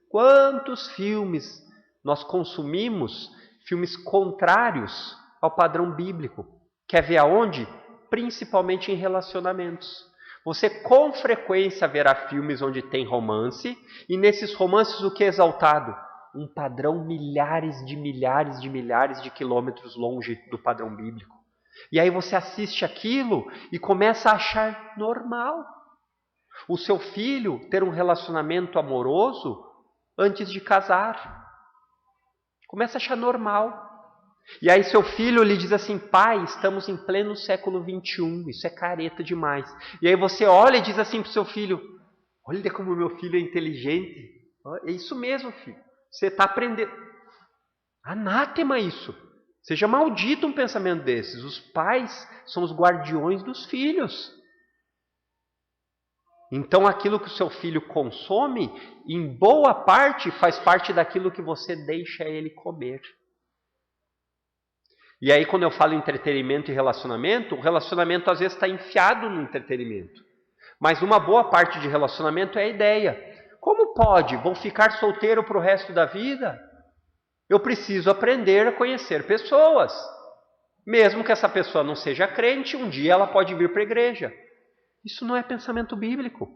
Quantos filmes nós consumimos, filmes contrários ao padrão bíblico? Quer ver aonde? Principalmente em relacionamentos. Você com frequência verá filmes onde tem romance, e nesses romances o que é exaltado? Um padrão milhares de quilômetros longe do padrão bíblico. E aí você assiste aquilo e começa a achar normal o seu filho ter um relacionamento amoroso antes de casar. Começa a achar normal. E aí seu filho lhe diz assim, pai, estamos em pleno século XXI, isso é careta demais. E aí você olha e diz assim para o seu filho, olha como meu filho é inteligente. É isso mesmo, filho. Você está aprendendo. Anátema isso. Seja maldito um pensamento desses. Os pais são os guardiões dos filhos. Então aquilo que o seu filho consome, em boa parte, faz parte daquilo que você deixa ele comer. E aí quando eu falo entretenimento e relacionamento, o relacionamento às vezes está enfiado no entretenimento. Mas uma boa parte de relacionamento é a ideia. Como pode? Vou ficar solteiro para o resto da vida? Eu preciso aprender a conhecer pessoas. Mesmo que essa pessoa não seja crente, um dia ela pode vir para a igreja. Isso não é pensamento bíblico.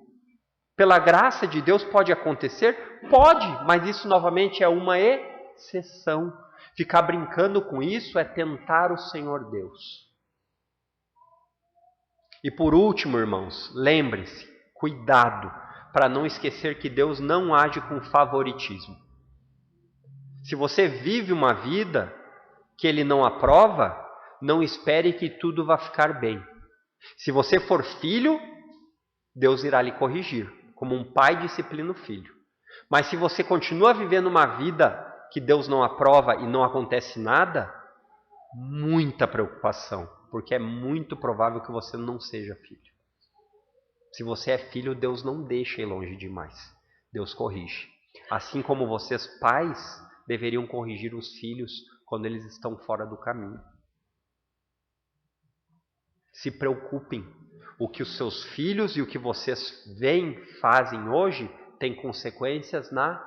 Pela graça de Deus pode acontecer? Pode, mas isso novamente é uma exceção. Ficar brincando com isso é tentar o Senhor Deus. E por último, irmãos, lembre-se, cuidado, para não esquecer que Deus não age com favoritismo. Se você vive uma vida que Ele não aprova, não espere que tudo vá ficar bem. Se você for filho, Deus irá lhe corrigir, como um pai disciplina o filho. Mas se você continua vivendo uma vida que Deus não aprova e não acontece nada, muita preocupação, porque é muito provável que você não seja filho. Se você é filho, Deus não deixa ir longe demais. Deus corrige. Assim como vocês, pais, deveriam corrigir os filhos quando eles estão fora do caminho. Se preocupem. O que os seus filhos e o que vocês veem, fazem hoje, tem consequências na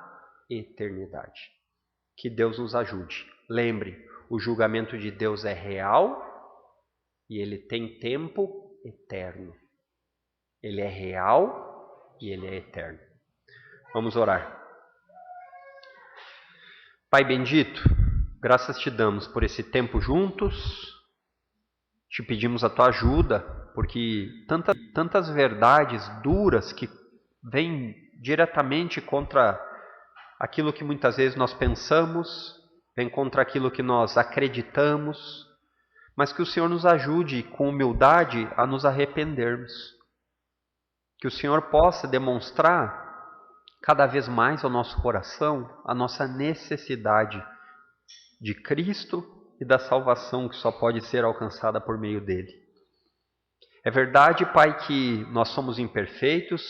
eternidade. Que Deus nos ajude. Lembre, o julgamento de Deus é real e ele tem tempo eterno. Ele é real e ele é eterno. Vamos orar. Pai bendito, graças te damos por esse tempo juntos. Te pedimos a tua ajuda, porque tantas verdades duras que vêm diretamente contra aquilo que muitas vezes nós pensamos, vem contra aquilo que nós acreditamos, mas que o Senhor nos ajude com humildade a nos arrependermos. Que o Senhor possa demonstrar cada vez mais ao nosso coração a nossa necessidade de Cristo e da salvação que só pode ser alcançada por meio dele. É verdade, Pai, que nós somos imperfeitos,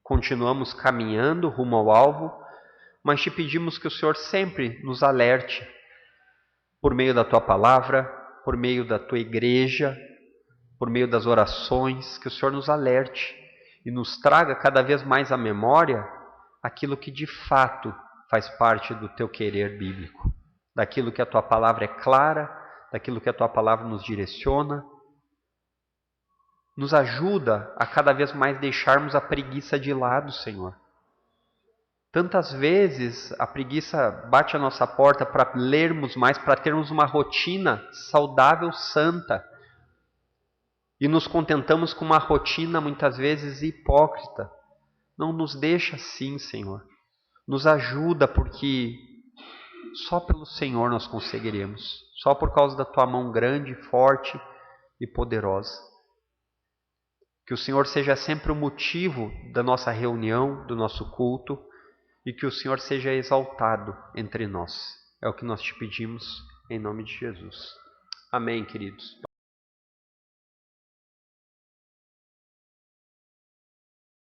continuamos caminhando rumo ao alvo, mas te pedimos que o Senhor sempre nos alerte por meio da tua palavra, por meio da tua igreja, por meio das orações, que o Senhor nos alerte e nos traga cada vez mais à memória aquilo que de fato faz parte do teu querer bíblico, daquilo que a tua palavra é clara, daquilo que a tua palavra nos direciona. Nos ajuda a cada vez mais deixarmos a preguiça de lado, Senhor. Tantas vezes a preguiça bate a nossa porta para lermos mais, para termos uma rotina saudável, santa. E nos contentamos com uma rotina muitas vezes hipócrita, Não nos deixa assim, Senhor. Nos ajuda, porque só pelo Senhor nós conseguiremos. Só por causa da tua mão grande, forte e poderosa. Que o Senhor seja sempre o motivo da nossa reunião, do nosso culto, e que o Senhor seja exaltado entre nós. É o que nós te pedimos, em nome de Jesus. Amém, queridos.